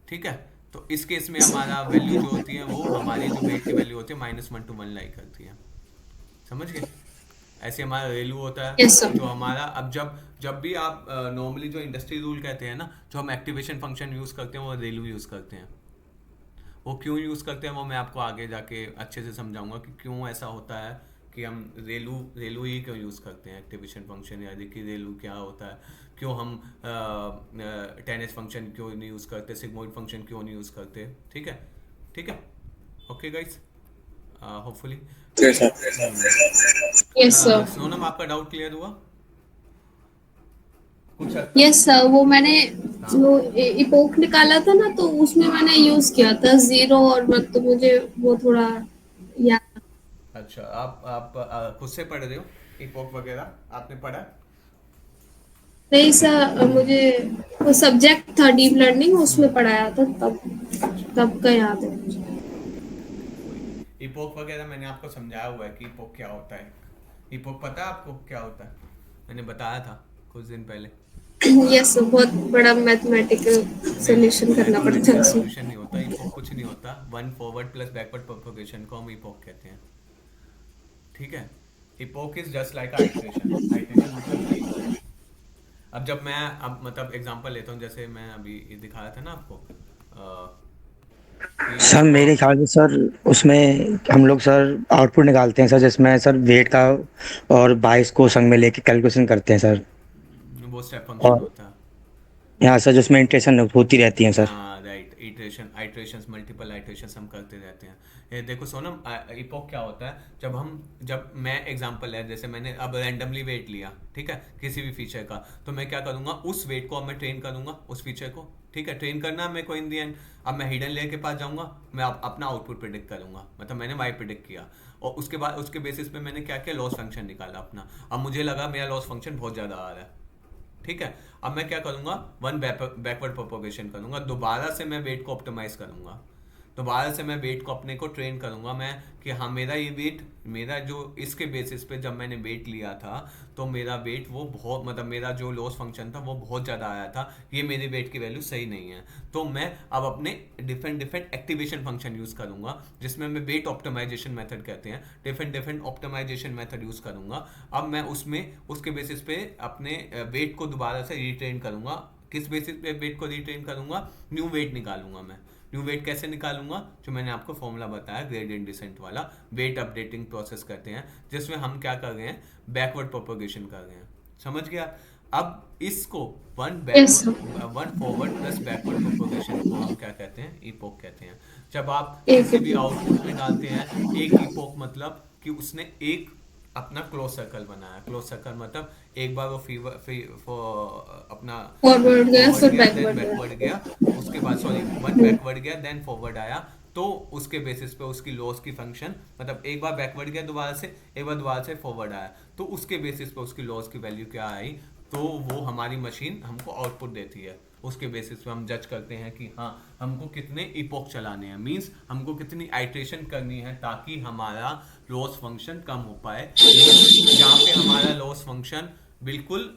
ठीक है। तो इस केस में हमारा वैल्यू जो होती है वो हमारी जो वेट की वैल्यू होती है -1 to 1 लाई करती है। समझ गए? ऐसे हमारा रेलू होता है। Yes, sir. जो हमारा अब जब भी आप नॉर्मली जो इंडस्ट्री रूल कहते हैं ना, जो हम एक्टिवेशन फंक्शन यूज करते हैं वो रेलू यूज करते हैं। वो क्यों यूज करते हैं वो मैं आपको आगे जाके अच्छे से समझाऊंगा कि क्यों ऐसा होता है कि हम रेलू ही क्यों यूज करते हैं, एक्टिवेशन फंक्शन या कि रेलू क्या होता है, क्यों हम 10h फंक्शन क्यों नहीं यूज करते, सिग्मोइड फंक्शन क्यों नहीं यूज करते, ठीक है। Okay guys, hopefully yes sir. Sonam आपका डाउट क्लियर हुआ? कुछ यस सर, वो मैंने जो इपोक निकाला था ना, तो उसमें मैंने यूज किया था 0 और 1, तो मुझे वो थोड़ा याद। अच्छा, आप खुद से पढ़ रहे हो इपोक वगैरह आपने पढ़ा? नहीं सर, मुझे वो सब्जेक्ट था डीप लर्निंग, उसमें पढ़ाया था, तब का याद है मुझे। इपोक वगैरह मैंने आपको समझाया हुआ है कि इपोक क्या होता है। इपोक पता है आपको क्या होता है? मैंने बताया था कुछ दिन पहले। यस सर, बहुत बड़ा मैथमेटिकल सॉल्यूशन करना पड़ता है उसमें। सॉल्यूशन नहीं होता, इपोक कुछ नहीं होता। One forward plus backward propagation को हम इपोक कहते हैं, ठीक है। Epoch is just like iteration, iteration मतलब इपोक। अब जब मैं अब मतलब एग्जांपल लेता हूँ, जैसे मैं अभी ये दिखाया था ना आपको कि सर मेरे ख्याल से सर उसमें हम लोग सर आउटपुट निकालते हैं सर, जिसमें सर वेट का और बाइस को संग में लेके कैलकुलेशन करते हैं सर। वो स्टेप फंक्शन और होता है। यहाँ सर जिसमें इंटरेशन होती रहती है सर। हाँ right, iteration iterations multiple iterations हम करते रहते हैं। ये देखो सोनम, इपोक क्या होता है, जब मैं एग्जांपल है, जैसे मैंने अब रैंडमली वेट लिया, ठीक है, किसी भी फीचर का, तो मैं क्या करूंगा, उस वेट को अब मैं ट्रेन करूंगा उस फीचर को, ठीक है, ट्रेन करना है मेरे को इन दी एंड। अब मैं हिडन लेयर के पास जाऊंगा, मैं अपना आउटपुट प्रिडिक्ट करूंगा, मतलब मैंने वाई प्रिडिक्ट किया, और उसके बाद उसके बेसिस पे मैंने क्या किया, लॉस फंक्शन निकाला अपना। अब मुझे लगा मेरा लॉस फंक्शन बहुत ज़्यादा आ रहा है, ठीक है, अब मैं क्या करूंगा, वन बैकवर्ड प्रोपोगेशन करूंगा, दोबारा से मैं वेट को ऑप्टिमाइज करूंगा, दोबारा से मैं वेट को अपने को ट्रेन करूंगा मैं, कि हाँ मेरा ये वेट, मेरा जो इसके बेसिस पे जब मैंने वेट लिया था, तो मेरा वेट वो बहुत, मतलब मेरा जो लॉस फंक्शन था वो बहुत ज़्यादा आया था, ये मेरी वेट की वैल्यू सही नहीं है, तो मैं अब अपने different different activation function use करूंगा, जिसमें मैं वेट ऑप्टिमाइजेशन मेथड कहते हैं, different different optimization method use करूंगा। अब मैं उसमें उसके बेसिस पे अपने वेट को दोबारा से रिट्रेन करूंगा। किस बेसिस पे वेट को रिट्रेन करूंगा, न्यू वेट निकालूंगा मैं। न्यू वेट कैसे निकालूंगा, जो मैंने आपको फॉर्मूला बताया ग्रेडियंट डिसेंट वाला, वेट अपडेटिंग प्रोसेस करते हैं, जिसमें हम क्या कर रहे हैं, बैकवर्ड प्रोपोगेशन कर रहे हैं, समझ गया। अब इसको one yes sir. Backward one forward plus backward propagation को हम क्या कहते हैं, इपोक कहते हैं। जब आप एक किसी भी आउटपुट में डालते हैं एक इपोक, मतलब कि उसने एक अपना क्लोज सर्कल बनाया, क्लोज सर्कल मतलब एक बार वो अपना फॉरवर्ड गया फॉरवर्ड फिर गया देन बैकवर्ड बैकवर्ड गया। गया, उसके बाद सॉरी वन बैकवर्ड गया देन फॉरवर्ड आया, तो उसके बेसिस पे उसकी लॉस की फंक्शन, मतलब एक बार बैकवर्ड गया दोबारा से, एक बार दोबारा से फॉरवर्ड आया, तो उसके बेसिस पे उसकी लॉस की वैल्यू क्या आई, तो वो हमारी मशीन हमको आउटपुट देती है। उसके बेसिस पे हम जज करते हैं कि हाँ हमको कितने इपोक चलाने हैं, मींस हमको कितनी आइट्रेशन करनी है ताकि हमारा लॉस फंक्शन कम हो पाए। मींस जहाँ पे हमारा लॉस फंक्शन बिल्कुल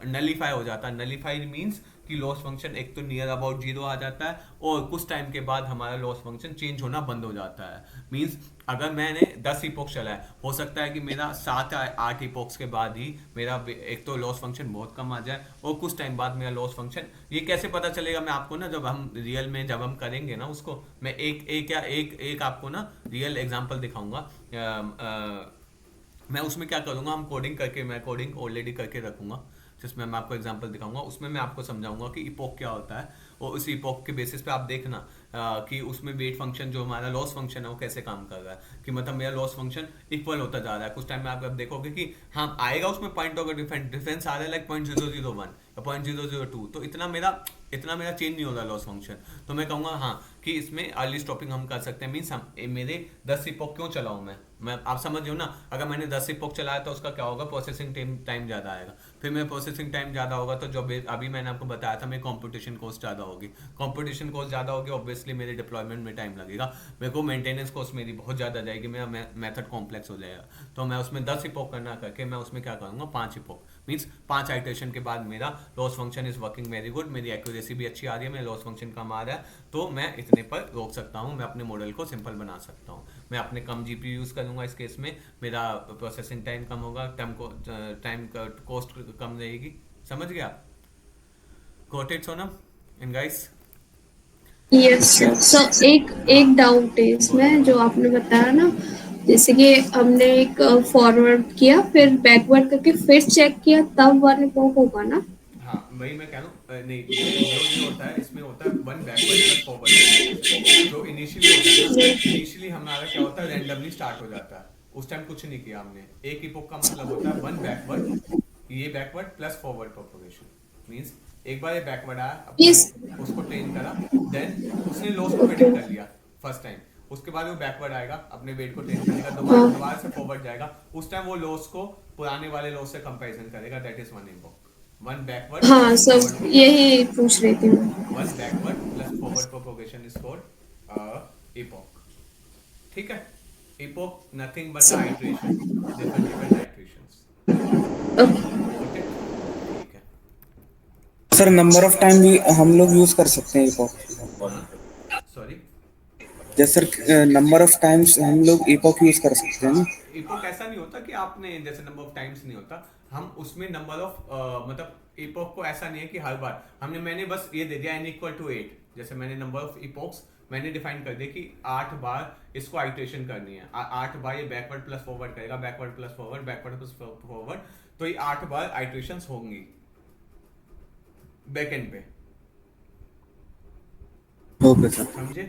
नलीफाई हो जाता है, नलीफाइड मींस कि लॉस फंक्शन एक तो नियर अबाउट जीरो आ जाता है, और कुछ टाइम के बाद हमारा लॉस फंक्शन चेंज होना बंद हो जाता है। मींस अगर मैंने 10 इपोक्स चलाए, हो सकता है कि मेरा 7-8 इपोक्स के बाद ही मेरा एक तो लॉस फंक्शन बहुत कम आ जाए, और कुछ टाइम बाद मेरा लॉस फंक्शन, ये कैसे पता चलेगा मैं आपको ना, जब हम रियल में जब हम करेंगे ना उसको, मैं एक आपको ना रियल एग्जांपल दिखाऊंगा। मैं उसमें क्या करूंगा, हम कोडिंग करके, मैं कोडिंग ऑलरेडी करके रखूंगा, जिसमें मैं आपको एग्जांपल दिखाऊंगा, उसमें मैं आपको समझाऊंगा कि इपोक क्या होता है, और उस इपोक के बेसिस पे आप देखना कि उसमें वेट फंक्शन जो हमारा लॉस फंक्शन है वो कैसे काम कर रहा है, कि मतलब मेरा लॉस फंक्शन इक्वल होता जा रहा है। कुछ टाइम में आप देखोगे कि हाँ आएगा उसमें पॉइंट होगा, डिफरेंस आ रहा है लाइक 0.001 या 0.002, तो इतना मेरा चेंज नहीं हो रहा लॉस फंक्शन, तो मैं कहूँगा हाँ कि इसमें अर्ली स्टॉपिंग हम कर सकते हैं। मीन्स हम मेरे 10 इपोक क्यों चलाऊँ मैं आप समझ रहे हो ना, अगर मैंने 10 इपोक चलाया तो उसका क्या होगा, प्रोसेसिंग टाइम ज़्यादा आएगा, फिर मेरा प्रोसेसिंग टाइम ज़्यादा होगा, तो जो अभी मैंने आपको बताया था मेरी कंप्यूटेशन कॉस्ट ज़्यादा होगी, कंप्यूटेशन कॉस्ट ज़्यादा होगी, ऑब्वियसली मेरे डिप्लॉयमेंट में टाइम लगेगा, मेरे को मेंटेनेंस कॉस्ट मेरी बहुत ज़्यादा जाएगी, मेरा मेथड कॉम्प्लेक्स हो जाएगा, तो मैं उसमें 10 इपोक करना करके मैं उसमें क्या करूँगा, 5 इपोक, मीन्स 5 आइट्रेशन के बाद मेरा loss function is working very good, मेरी एक्यूरेसी भी अच्छी आ रही है, मेरा लॉस फंक्शन कम आ रहा है, तो मैं इतने पर रोक सकता हूँ, मैं अपने मॉडल को सिंपल बना सकता हूँ, मैं अपने कम जीपीयू यूज़ करूँगा इस केस में, मेरा प्रोसेसिंग टाइम कम होगा, टाइम कॉस्ट कम रहेगी, समझ गया। Got it Sonam and guys? Yes sir. Sir एक एक डाउट है इसमें जो आपने बताया ना, जैसे कि हमने एक फॉरवर्ड किया फिर बैकवर्ड करके फिर चेक किया तब वन इपोक होगा ना? हाँ वही मैं कह रहा हूँ, नहीं ये होता है, इसमें होता है one backward plus forward propagation, जो इनिशियली होता है ना, इनिशियली हमारा क्या होता है, रैंडमली स्टार्ट हो जाता है, उस टाइम कुछ नहीं किया हमने, एक इपोक का मतलब होता है वन बैकवर्ड, ये backward plus forward propagation, means एक बार ये बैकवर्ड आया, यस। अपने उसको ट्रेन करा, देन उसने लॉस को प्रेडिक्ट कर लिया फर्स्ट टाइम, उसके बाद वो बैकवर्ड आएगा, अपने वेट को ट्रेन करेगा, दोबारा से फॉरवर्ड जाएगा, उस टाइम वो लॉस को पुराने वाले लॉस से कंपैरिजन करेगा, that is one epoch, one backward हाँ सर यही पूछ रही थी मैं। One backward plus forward propagation is called epoch, ठीक है। Epoch nothing but iteration, different different iterations, okay ठीक है। सर नंबर ऑफ टाइम भी हम लोग यूज कर सकते हैं इपोक। सॉरी जैसे सर नंबर ऑफ टाइम्स हम लोग epoch यूज कर सकते हैं ना। इपोक ऐसा नहीं होता कि आपने जैसे नंबर ऑफ टाइम्स नहीं होता, हम उसमें नंबर ऑफ मतलब इपोक को ऐसा नहीं है कि हर बार मैंने बस ये दे दिया n इक्वल टू 8, जैसे मैंने नंबर ऑफ इपोक्स मैंने डिफाइन कर दिया कि 8 बार इसको आइटरेशन करनी है, 8 बार ये बैकवर्ड प्लस फॉरवर्ड करेगा, backward plus forward, backward plus forward, तो ये 8 बार आइटरेशंस होंगी बैकएंड पे। Okay sir. समझे?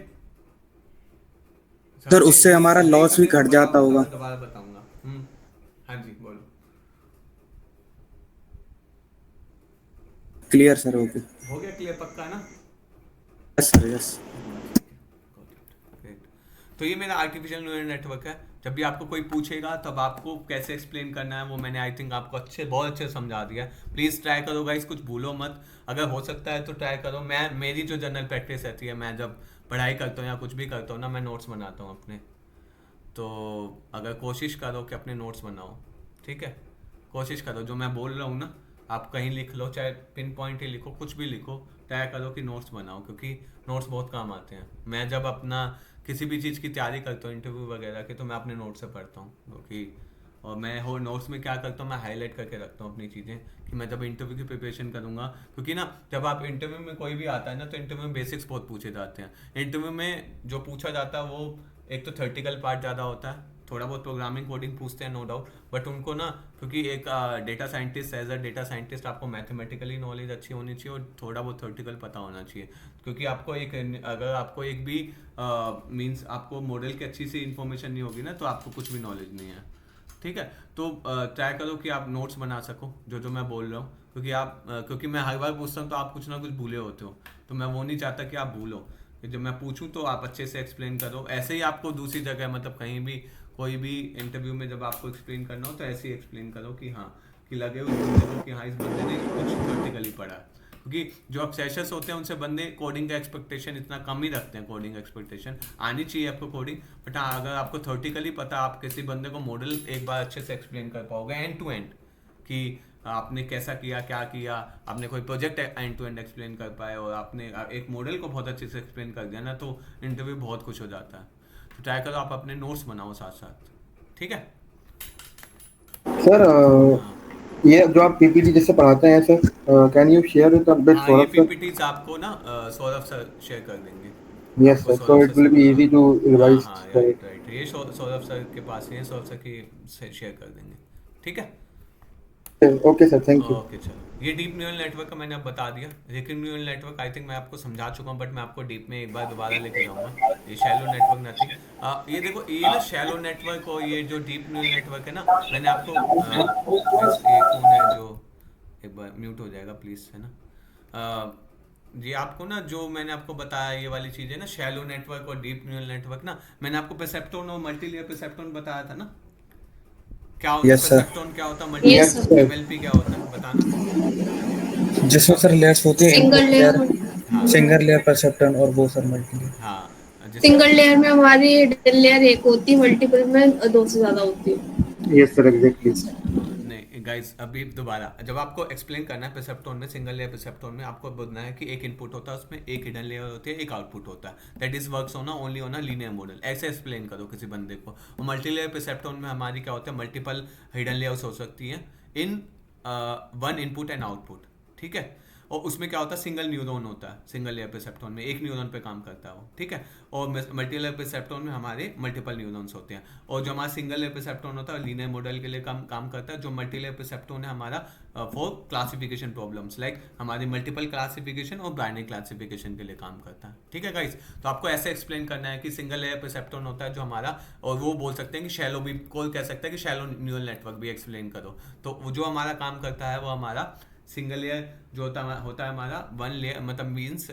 सर उससे हमारा लॉस भी घट जाता होगा। दोबारा बताऊंगा। हाँ जी बोलो। Clear sir, okay. हो गया क्लियर, पक्का ना? Yes sir, yes. Great. तो ये मेरा आर्टिफिशियल न्यूरल नेटवर्क है। जब भी आपको कोई पूछेगा तब आपको कैसे एक्सप्लेन करना है वो मैंने आई थिंक आपको बहुत अच्छे समझा दिया। प्लीज़ ट्राई करो गाइस, कुछ भूलो मत, अगर हो सकता है तो ट्राई करो। मेरी जो जनरल प्रैक्टिस रहती है, मैं जब पढ़ाई करता हूँ या कुछ भी करता हूँ ना, मैं नोट्स बनाता हूँ अपने। तो अगर कोशिश करो कि अपने नोट्स बनाओ, ठीक है? कोशिश करो जो मैं बोल रहा हूँ ना, आप कहीं लिख लो, चाहे पिन पॉइंट ही लिखो, कुछ भी लिखो, ट्राई करो कि नोट्स बनाओ, क्योंकि नोट्स बहुत काम आते हैं। मैं जब अपना किसी भी चीज़ की तैयारी करता हूँ, इंटरव्यू वगैरह की, तो मैं अपने नोट्स से पढ़ता हूँ, क्योंकि और मैं हो नोट्स में क्या करता हूँ, मैं हाईलाइट करके रखता हूँ अपनी चीज़ें कि मैं जब इंटरव्यू की प्रिपरेशन करूँगा, क्योंकि ना जब आप इंटरव्यू में कोई भी आता है ना, तो इंटरव्यू में बेसिक्स बहुत पूछे जाते हैं। इंटरव्यू में जो पूछा जाता है वो एक तो थर्टिकल पार्ट ज़्यादा होता है, थोड़ा बहुत प्रोग्रामिंग कोडिंग पूछते हैं नो डाउट, बट उनको ना, क्योंकि एक data scientist, as a data scientist आपको मैथमेटिकली नॉलेज अच्छी होनी चाहिए और थोड़ा बहुत थर्टिकल पता होना चाहिए, क्योंकि आपको एक अगर आपको एक भी मींस आपको मॉडल की अच्छी सी इन्फॉर्मेशन नहीं होगी ना, तो आपको कुछ भी नॉलेज नहीं है, ठीक है? तो ट्राई करो कि आप नोट्स बना सको जो जो मैं बोल रहा हूँ, क्योंकि क्योंकि मैं हर बार पूछता हूँ तो आप कुछ ना कुछ भूले होते हो, तो मैं वो नहीं चाहता कि आप भूलो। जब मैं पूछूं तो आप अच्छे से एक्सप्लेन करो। ऐसे ही आपको दूसरी जगह, मतलब कहीं भी कोई भी इंटरव्यू में जब आपको एक्सप्लेन करना हो तो ऐसे ही एक्सप्लेन करो कि हाँ, कि लगे उस बंदे को कि हाँ इस बंदे ने कुछ प्रैक्टिकली पढ़ा है। क्योंकि जो अब फ्रेशर्स होते हैं उनसे बंदे कोडिंग का एक्सपेक्टेशन इतना कम ही रखते हैं, कोडिंग एक्सपेक्टेशन आनी चाहिए आपको कोडिंग, बट हाँ अगर आपको थर्टिकली पता, आप किसी बंदे को मॉडल एक बार अच्छे से एक्सप्लेन कर पाओगे एंड टू एंड, कि आपने कैसा किया, क्या किया, आपने कोई project end to end explain कर पाए और आपने एक मॉडल को बहुत अच्छे से एक्सप्लेन कर दिया ना, तो इंटरव्यू बहुत खुश हो जाता है। तो ट्राई करो आप अपने नोट्स बनाओ साथ साथ, ठीक है? सर ये जो आप पीपीटी जैसे पढ़ाते हैं sir, can you share with bit हाँ, ये सौरभ सर? पीपीटीज आपको ना सौरभ सर शेयर कर देंगे। यस आपको sir, so Saurabh it sir will say, be हाँ इजी टू हाँ रिवाइज। हाँ, राइट राइट, ये सौरभ सर के पास ही है, सौरभ सर की शेयर कर देंगे, ठीक है? Okay sir, thank you. Okay चलो, ये डीप न्यूरल नेटवर्क का मैंने अब बता दिया। Recurring neural network I think मैं आपको समझा चुका हूँ, बट मैं आपको डीप में एक बार दोबारा लेके जाऊंगा। ये शैलो नेटवर्क नथिंग, ये देखो, ये ना शैलो नेटवर्क और ये जो डीप न्यूरल नेटवर्क है ना, मैंने आपको ये कौन है जो, एक बार म्यूट हो जाएगा प्लीज़, है ना? ये आपको ना जो मैंने आपको बताया ये वाली चीज़ है ना, शैलो नेटवर्क और डीप न्यूरल नेटवर्क ना, मैंने आपको परसेप्ट्रॉन और मल्टीलेयर परसेप्ट्रॉन बताया था ना। क्या होता है यस सर। परसेप्ट्रॉन, क्या होता है मल्टीलेयर, Yes, sir. एमएलपी क्या होता है बताना। जिसमें सर लेयर्स होती है, सिंगल इनपुट लेयर, लेयर, हाँ सिंगल लेयर परसेप्ट्रॉन और वो सर मल्टी लेयर। हाँ, सिंगल लेयर में हमारी हिडन लेयर एक होती है, मल्टीपल में दो से ज्यादा होती है। Yes sir, exactly. नहीं गाइस, अभी दोबारा जब आपको एक्सप्लेन करना है परसेप्ट्रॉन में, सिंगल लेयर परसेप्ट्रॉन में आपको बोलना है कि एक इनपुट होता है, उसमें एक हिडन लेयर होती है, एक आउटपुट होता है, that is works on only on a linear model. ऐसे एक्सप्लेन करो किसी बंदे को। और मल्टी लेयर परसेप्ट्रॉन में हमारी क्या होता है, मल्टीपल हिडन लेयर्स हो सकती हैं in one input and output, ठीक है? और उसमें क्या होता है, सिंगल न्यूरॉन होता है सिंगल लेयर परसेप्ट्रॉन में, एक न्यूरॉन पे काम करता है वो, ठीक है? और मल्टी लेयर परसेप्ट्रॉन में हमारे मल्टीपल न्यूरॉन्स होते हैं। और जो हमारा सिंगल लेयर परसेप्ट्रॉन होता है लीनियर मॉडल के लिए काम करता है। जो मल्टी लेयर परसेप्ट्रॉन है हमारा फॉर क्लासिफिकेशन प्रॉब्लम्स, लाइक हमारी मल्टीपल क्लासिफिकेशन और बाइनरी क्लासिफिकेशन के लिए काम करता है, ठीक है गाइस? तो आपको ऐसे एक्सप्लेन करना है कि सिंगल लेयर परसेप्ट्रॉन होता है जो हमारा, और वो बोल सकते हैं कि शैलो भी, कोई कह सकता है कि शैलो न्यूरल नेटवर्क भी एक्सप्लेन करो। तो वो जो हमारा काम करता है वो हमारा सिंगल लेयर जो होता है हमारा वन लेयर, मतलब means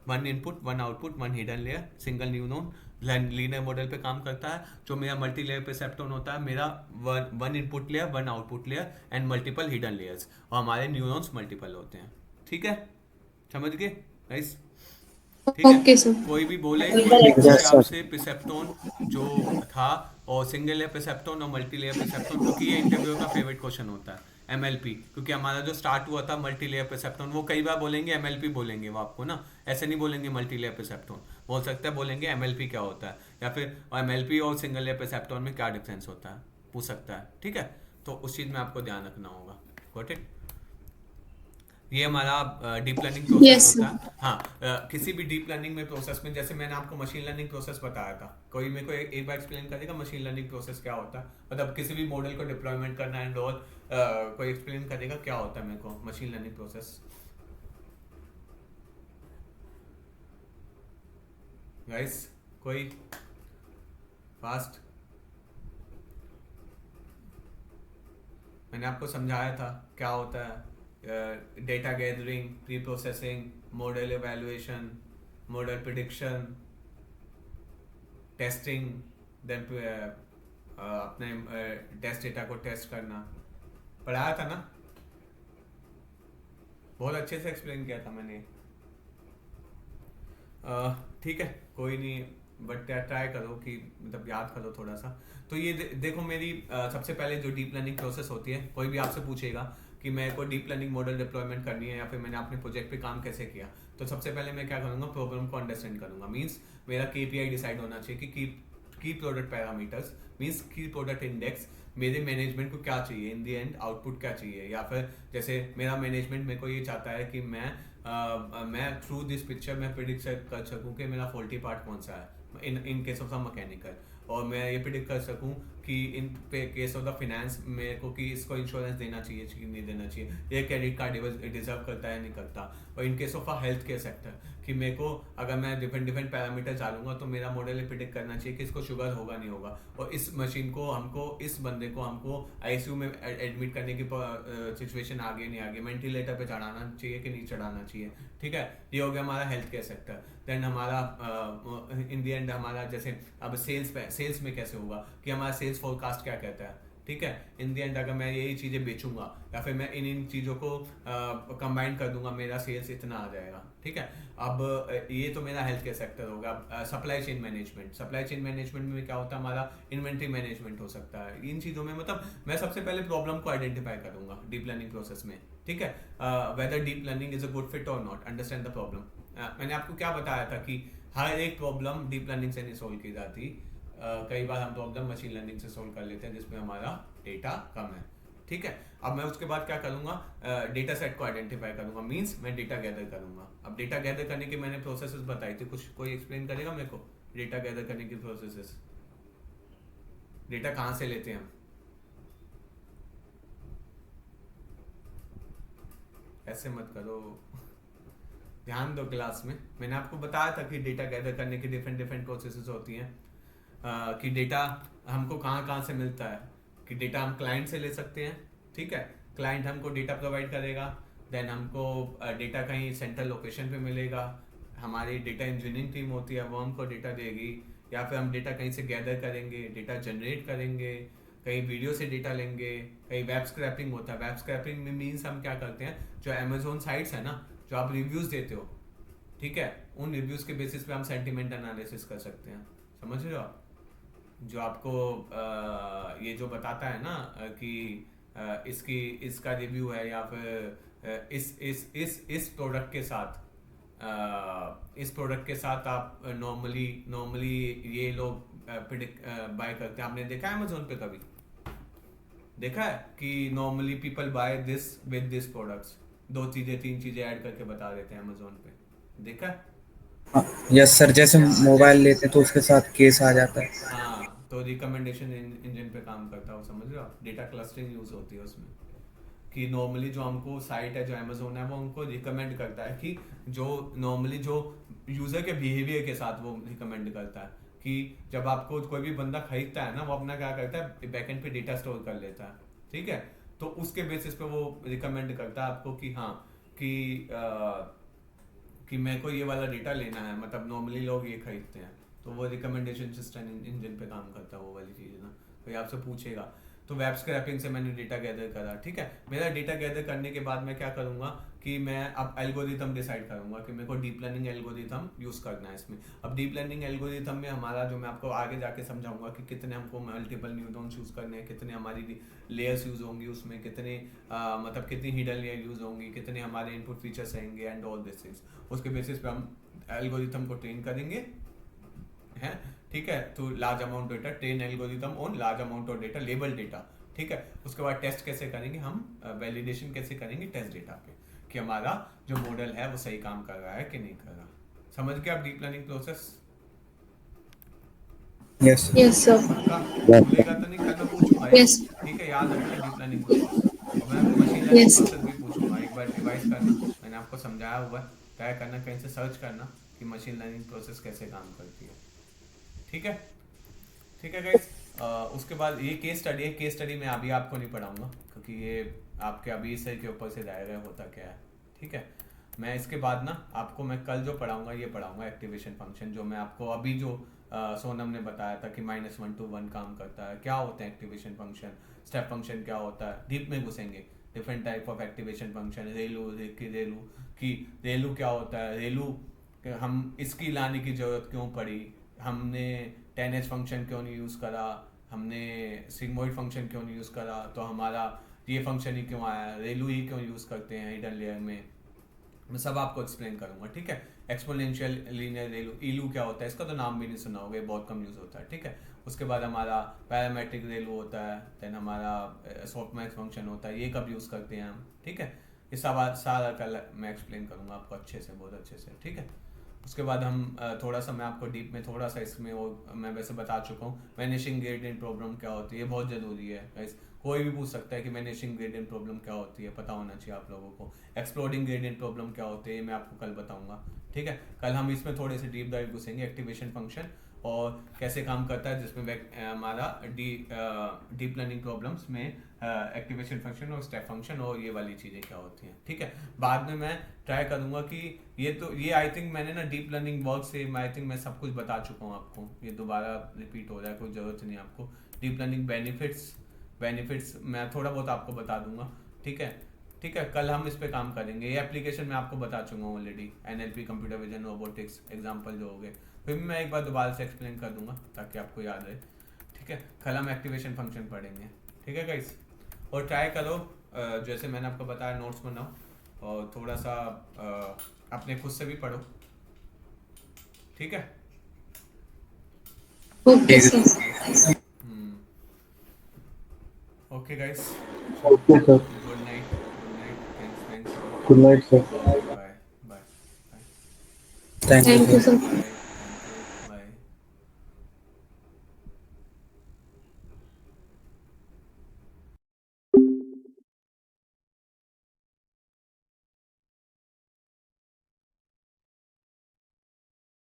one input one output one hidden layer, single neuron linear model पे काम करता है। जो मेरा मल्टी लेयर परसेप्ट्रॉन होता है, मेरा one input layer one output layer and multiple hidden layers, और हमारे न्यूरॉन्स मल्टीपल होते हैं, ठीक है? समझ गए गाइस? ठीक है? Okay sir. कोई भी बोले, कोई भी पूछे आपसे परसेप्ट्रॉन जो था, और सिंगल लेयर परसेप्ट्रॉन और मल्टी लेयर परसेप्ट्रॉन, क्योंकि ये इंटरव्यू का फेवरेट क्वेश्चन होता है एमएलपी, क्योंकि हमारा जो स्टार्ट हुआ था मल्टी लेयर परसेप्ट्रॉन, वो कई बार बोलेंगे एमएलपी बोलेंगे वो आपको ना, ऐसे नहीं बोलेंगे मल्टी लेयर परसेप्ट्रॉन। हो सकता है बोलेंगे एमएलपी क्या होता है, या फिर एमएलपी और सिंगल लेयर परसेप्ट्रॉन में क्या डिफरेंस होता है, पूछ सकता है। ठीक है, तो उस चीज़ में आपको ध्यान रखना होगा। Got it? ये हमारा डीप लर्निंग प्रोसेस यस होता सर। है। हाँ, किसी भी डीप लर्निंग में प्रोसेस में, जैसे मैंने आपको मशीन लर्निंग प्रोसेस बताया था, कोई मेरे को एक बार एक्सप्लेन करेगा मशीन लर्निंग प्रोसेस क्या होता है, मतलब किसी भी मॉडल को डिप्लॉयमेंट करना एंड ऑल, कोई एक्सप्लेन करेगा क्या होता है मेरे को मशीन लर्निंग प्रोसेस? गाइस, कोई फास्ट? मैंने आपको समझाया था क्या होता है data gathering, pre processing, model evaluation, model prediction, testing, then अपने टेस्ट डेटा को टेस्ट करना। पढ़ाया था ना? बहुत अच्छे से एक्सप्लेन किया था मैंने। ठीक है, कोई नहीं, बट ट्राई करो कि मतलब याद करो थोड़ा सा। तो ये देखो मेरी सबसे पहले जो डीप लर्निंग प्रोसेस होती है, कोई भी आपसे पूछेगा कि मेरे को डीप लर्निंग मॉडल डिप्लॉयमेंट करनी है या फिर मैंने अपने प्रोजेक्ट पे काम कैसे किया, तो सबसे पहले मैं क्या करूँगा, प्रॉब्लम को अंडरस्टैंड करूँगा। मीन्स मेरा KPI डिसाइड होना चाहिए कि की प्रोडक्ट पैरामीटर्स, मीन्स की प्रोडक्ट इंडेक्स, मेरे मैनेजमेंट को क्या चाहिए इन दी एंड, आउटपुट क्या चाहिए। या फिर जैसे मेरा मैनेजमेंट मेरे को ये चाहता है कि मैं थ्रू दिस पिक्चर मैं प्रिडिक्ट कर सकूं कि मेरा फॉल्टी पार्ट कौन सा है in case of the mechanical, और मैं ये प्रिडिक्ट कर सकूं कि in case of the finance मेरे को कि इसको इंश्योरेंस देना चाहिए कि नहीं देना चाहिए, ये क्रेडिट कार्ड डिजर्व करता है नहीं करता। और in case of a health care sector कि मेरे को अगर मैं डिफरेंट पैरामीटर डालूंगा तो मेरा मॉडल ये प्रिडिक्ट करना चाहिए कि इसको शुगर होगा नहीं होगा, और इस मशीन को हमको, इस बंदे को हमको ICU में एडमिट करने की सिचुएशन आगे नहीं आगे, वेंटिलेटर पे चढ़ाना चाहिए कि नहीं चढ़ाना चाहिए। ठीक है, ये हो गया हमारा हेल्थ केयर सेक्टर। देन हमारा इन दी एंड हमारा जैसे अब सेल्स में कैसे होगा कि हमारा सेल्स फोरकास्ट क्या कहता है। ठीक है, इन दी एंड अगर मैं यही चीज़ें बेचूंगा या फिर मैं इन चीज़ों को कंबाइन कर दूंगा, मेरा सेल्स इतना आ जाएगा। ठीक है, अब ये तो मेरा हेल्थ केयर सेक्टर होगा। अब सप्लाई चेन मैनेजमेंट में क्या होता है, हमारा इन्वेंट्री मैनेजमेंट हो सकता है। इन चीज़ों में मतलब मैं सबसे पहले प्रॉब्लम को आइडेंटिफाई करूंगा डीप लर्निंग प्रोसेस में। ठीक है, whether deep learning is a good fit or not, understand the problem. मैंने आपको क्या बताया था कि हर एक प्रॉब्लम डीप लर्निंग से नहीं सोल्व की जाती। कई बार हम प्रॉब्लम मशीन लर्निंग से सोल्व कर लेते हैं जिसमें हमारा डेटा कम है। ठीक है, अब मैं उसके बाद क्या करूंगा, डेटा सेट को आइडेंटिफाई करूंगा, मींस मैं डेटा गैदर करूंगा। अब डेटा गैदर करने की मैंने प्रोसेसेस बताई थी, कुछ कोई एक्सप्लेन करेगा मेरे को डेटा गैदर करने की प्रोसेसेस? डेटा कहाँ से लेते हैं हम? ऐसे मत करो, ध्यान दो क्लास में। मैंने आपको बताया था कि डेटा गैदर करने की डिफरेंट प्रोसेसेस होती हैं, कि डेटा हमको कहाँ कहाँ से मिलता है, कि डेटा हम क्लाइंट से ले सकते हैं। ठीक है, क्लाइंट हमको डेटा प्रोवाइड करेगा, देन हमको डेटा कहीं सेंट्रल लोकेशन पे मिलेगा, हमारी डेटा इंजीनियरिंग टीम होती है वो हमको डेटा देगी, या फिर हम डेटा कहीं से गैदर करेंगे, डेटा जनरेट करेंगे, कहीं वीडियो से डेटा लेंगे, कहीं वेब स्क्रैपिंग होता है। वेब स्क्रैपिंग में मीन्स हम क्या करते हैं, जो अमेजोन साइट्स है ना, जो आप रिव्यूज़ देते हो, ठीक है, उन रिव्यूज़ के बेसिस पे हम सेंटिमेंट एनालिसिस कर सकते हैं। समझ रहे हो आप? जो आपको ये जो बताता है ना कि इसका रिव्यू है, या फिर इस प्रोडक्ट के साथ आप नॉर्मली ये लोग प्रिडिक्ट बाय करते हैं। आपने देखा है अमेजोन पे कभी? देखा है कि normally people buy this with this products, 2 चीजें 3 चीजें ऐड करके बता देते हैं अमेजोन पे, देखा है? यस सर, जैसे मोबाइल लेते हैं तो उसके साथ केस आ जाता है। हाँ, तो रिकमेंडेशन इंजन पे काम करता हो, समझ रहे हो आप? डेटा क्लस्टरिंग यूज होती है उसमें, कि नॉर्मली जो हमको साइट है, जो अमेजोन है, वो हमको रिकमेंड करता है कि जो नॉर्मली जो यूजर के बिहेवियर के साथ वो रिकमेंड करता है कि जब आपको कोई भी बंदा खरीदता है ना, वो अपना क्या करता है, बैकएंड पे डेटा स्टोर कर लेता है। ठीक है, तो उसके बेसिस पे वो रिकमेंड करता है आपको कि हाँ, कि मेरे को ये वाला डेटा लेना है, मतलब नॉर्मली लोग ये खरीदते हैं, तो वो रिकमेंडेशन सिस्टम इंजन पे काम करता है, वो वाली चीज़ ना। कोई आपसे पूछेगा तो वेब स्क्रैपिंग से मैंने डेटा गैदर करा, ठीक है। मेरा डेटा गैदर करने के बाद मैं क्या करूंगा कि मैं अब एल्गोरिथम डिसाइड करूंगा कि मेरे को डीप लर्निंग एल्गोरिथम यूज करना है इसमें। अब डीप लर्निंग एल्गोरिथम में हमारा जो मैं आपको आगे जाके समझाऊंगा कि कितने हमको मल्टीपल न्यूरॉन्स यूज करने हैं, कितने हमारी लेयर्स यूज होंगी उसमें, कितने मतलब कितनी हिडन लेयर यूज होंगी, कितने हमारे इनपुट फीचर्स रहेंगे एंड ऑल दिस थिंग्स। उसके बेसिस पे हम एल्गोरिथम को ट्रेन करेंगे हैं, ठीक है। तो large amount data, train algorithm on large amount of data, label data, ठीक है। उसके बाद टेस्ट कैसे करेंगे हम, वैलिडेशन कैसे करेंगे टेस्ट डेटा पे कि हमारा जो मॉडल है वो सही काम कर रहा है कि नहीं कर रहा। समझ गए आप deep learning process? Yes yes sir. पक्का? भूलेगा तो नहीं, कल मैं पूछूंगा यार, यस ठीक है, याद रखना डीप लर्निंग प्रोसेस। और मैं मशीन लर्निंग यस प्रोसेस भी पूछूंगा, एक बार रिवाइज करना, मैंने आपको समझाया हुआ है, ट्राई करना, कहीं से सर्च करना कि मशीन लर्निंग प्रोसेस कैसे काम करती है, ठीक है। ठीक है गाइस, उसके बाद ये केस स्टडी है। केस स्टडी में अभी आपको नहीं पढ़ाऊंगा क्योंकि ये आपके अभी इस के ऊपर से जाएगा होता क्या है, ठीक है। मैं इसके बाद ना आपको मैं कल जो पढ़ाऊंगा ये पढ़ाऊंगा एक्टिवेशन फंक्शन, जो मैं आपको अभी जो सोनम ने बताया था कि -1 to 1 काम करता है, क्या होते हैं एक्टिवेशन फंक्शन, स्टेप फंक्शन क्या होता है, डीप में घुसेंगे, different type of activation function, relu क्या होता है, रेलू हम इसकी लाने की जरूरत क्यों पड़ी, हमने 10h फंक्शन क्यों नहीं यूज़ करा, हमने सिग्मोइड फंक्शन क्यों नहीं यूज़ करा, तो हमारा ये फंक्शन ही क्यों आया, रेलू ही क्यों यूज़ करते हैं हिडन लेयर में, मैं सब आपको एक्सप्लेन करूंगा, ठीक है। एक्सपोनेंशियल लीनियर रेलू, ईलू क्या होता है, इसका तो नाम भी नहीं सुना होगा, बहुत कम यूज़ होता है, ठीक है। उसके बाद हमारा पैरामेट्रिक रेलू होता है, देन हमारा सॉफ्टमैक्स फंक्शन होता है, ये कब यूज़ करते हैं हम, ठीक है। ये सब सारा कल मैं एक्सप्लेन करूंगा आपको अच्छे से, बहुत अच्छे से, ठीक है। उसके बाद हम थोड़ा सा मैं आपको डीप में थोड़ा सा इसमें, और मैं वैसे बता चुका हूँ वैनिशिंग ग्रेडियंट प्रॉब्लम क्या होती है, बहुत ज़रूरी है गाइस, कोई भी पूछ सकता है कि वैनिशिंग ग्रेडियंट प्रॉब्लम क्या होती है, पता होना चाहिए आप लोगों को। एक्सप्लोडिंग ग्रेडियंट प्रॉब्लम क्या होती है, मैं आपको कल बताऊंगा, ठीक है। कल हम इसमें थोड़े से डीप डाइव घुसेंगे, एक्टिवेशन फंक्शन और कैसे काम करता है, जिसमें हमारा डीप लर्निंग प्रॉब्लम्स में एक्टिवेशन फंक्शन और स्टेप फंक्शन और ये वाली चीज़ें क्या होती हैं, ठीक है। बाद में मैं ट्राई करूंगा कि ये आई थिंक मैंने ना डीप लर्निंग वर्क से आई थिंक मैं सब कुछ बता चुका हूँ आपको, ये दोबारा रिपीट हो रहा है, कोई ज़रूरत नहीं आपको। डीप लर्निंग बेनिफिट्स मैं थोड़ा बहुत आपको बता दूंगा, ठीक है, ठीक है। कल हम इस पे काम करेंगे, ये एप्लीकेशन मैं आपको बता चुका हूँ already, NLP, computer vision, robotics example जो हो गए, फिर भी मैं एक बार दोबारा से एक्सप्लेन कर दूंगा ताकि आपको याद रहे, ठीक है। कल हम एक्टिवेशन फंक्शन पढ़ेंगे, ठीक है गाइस। और ट्राई करो जैसे मैंने आपको बताया, नोट्स बनाओ और थोड़ा सा अपने खुद से भी पढ़ो, ठीक है। Okay sir. Okay guys, okay sir, good night, thanks, good night sir. Bye bye bye. Thank thank you you sir. Bye.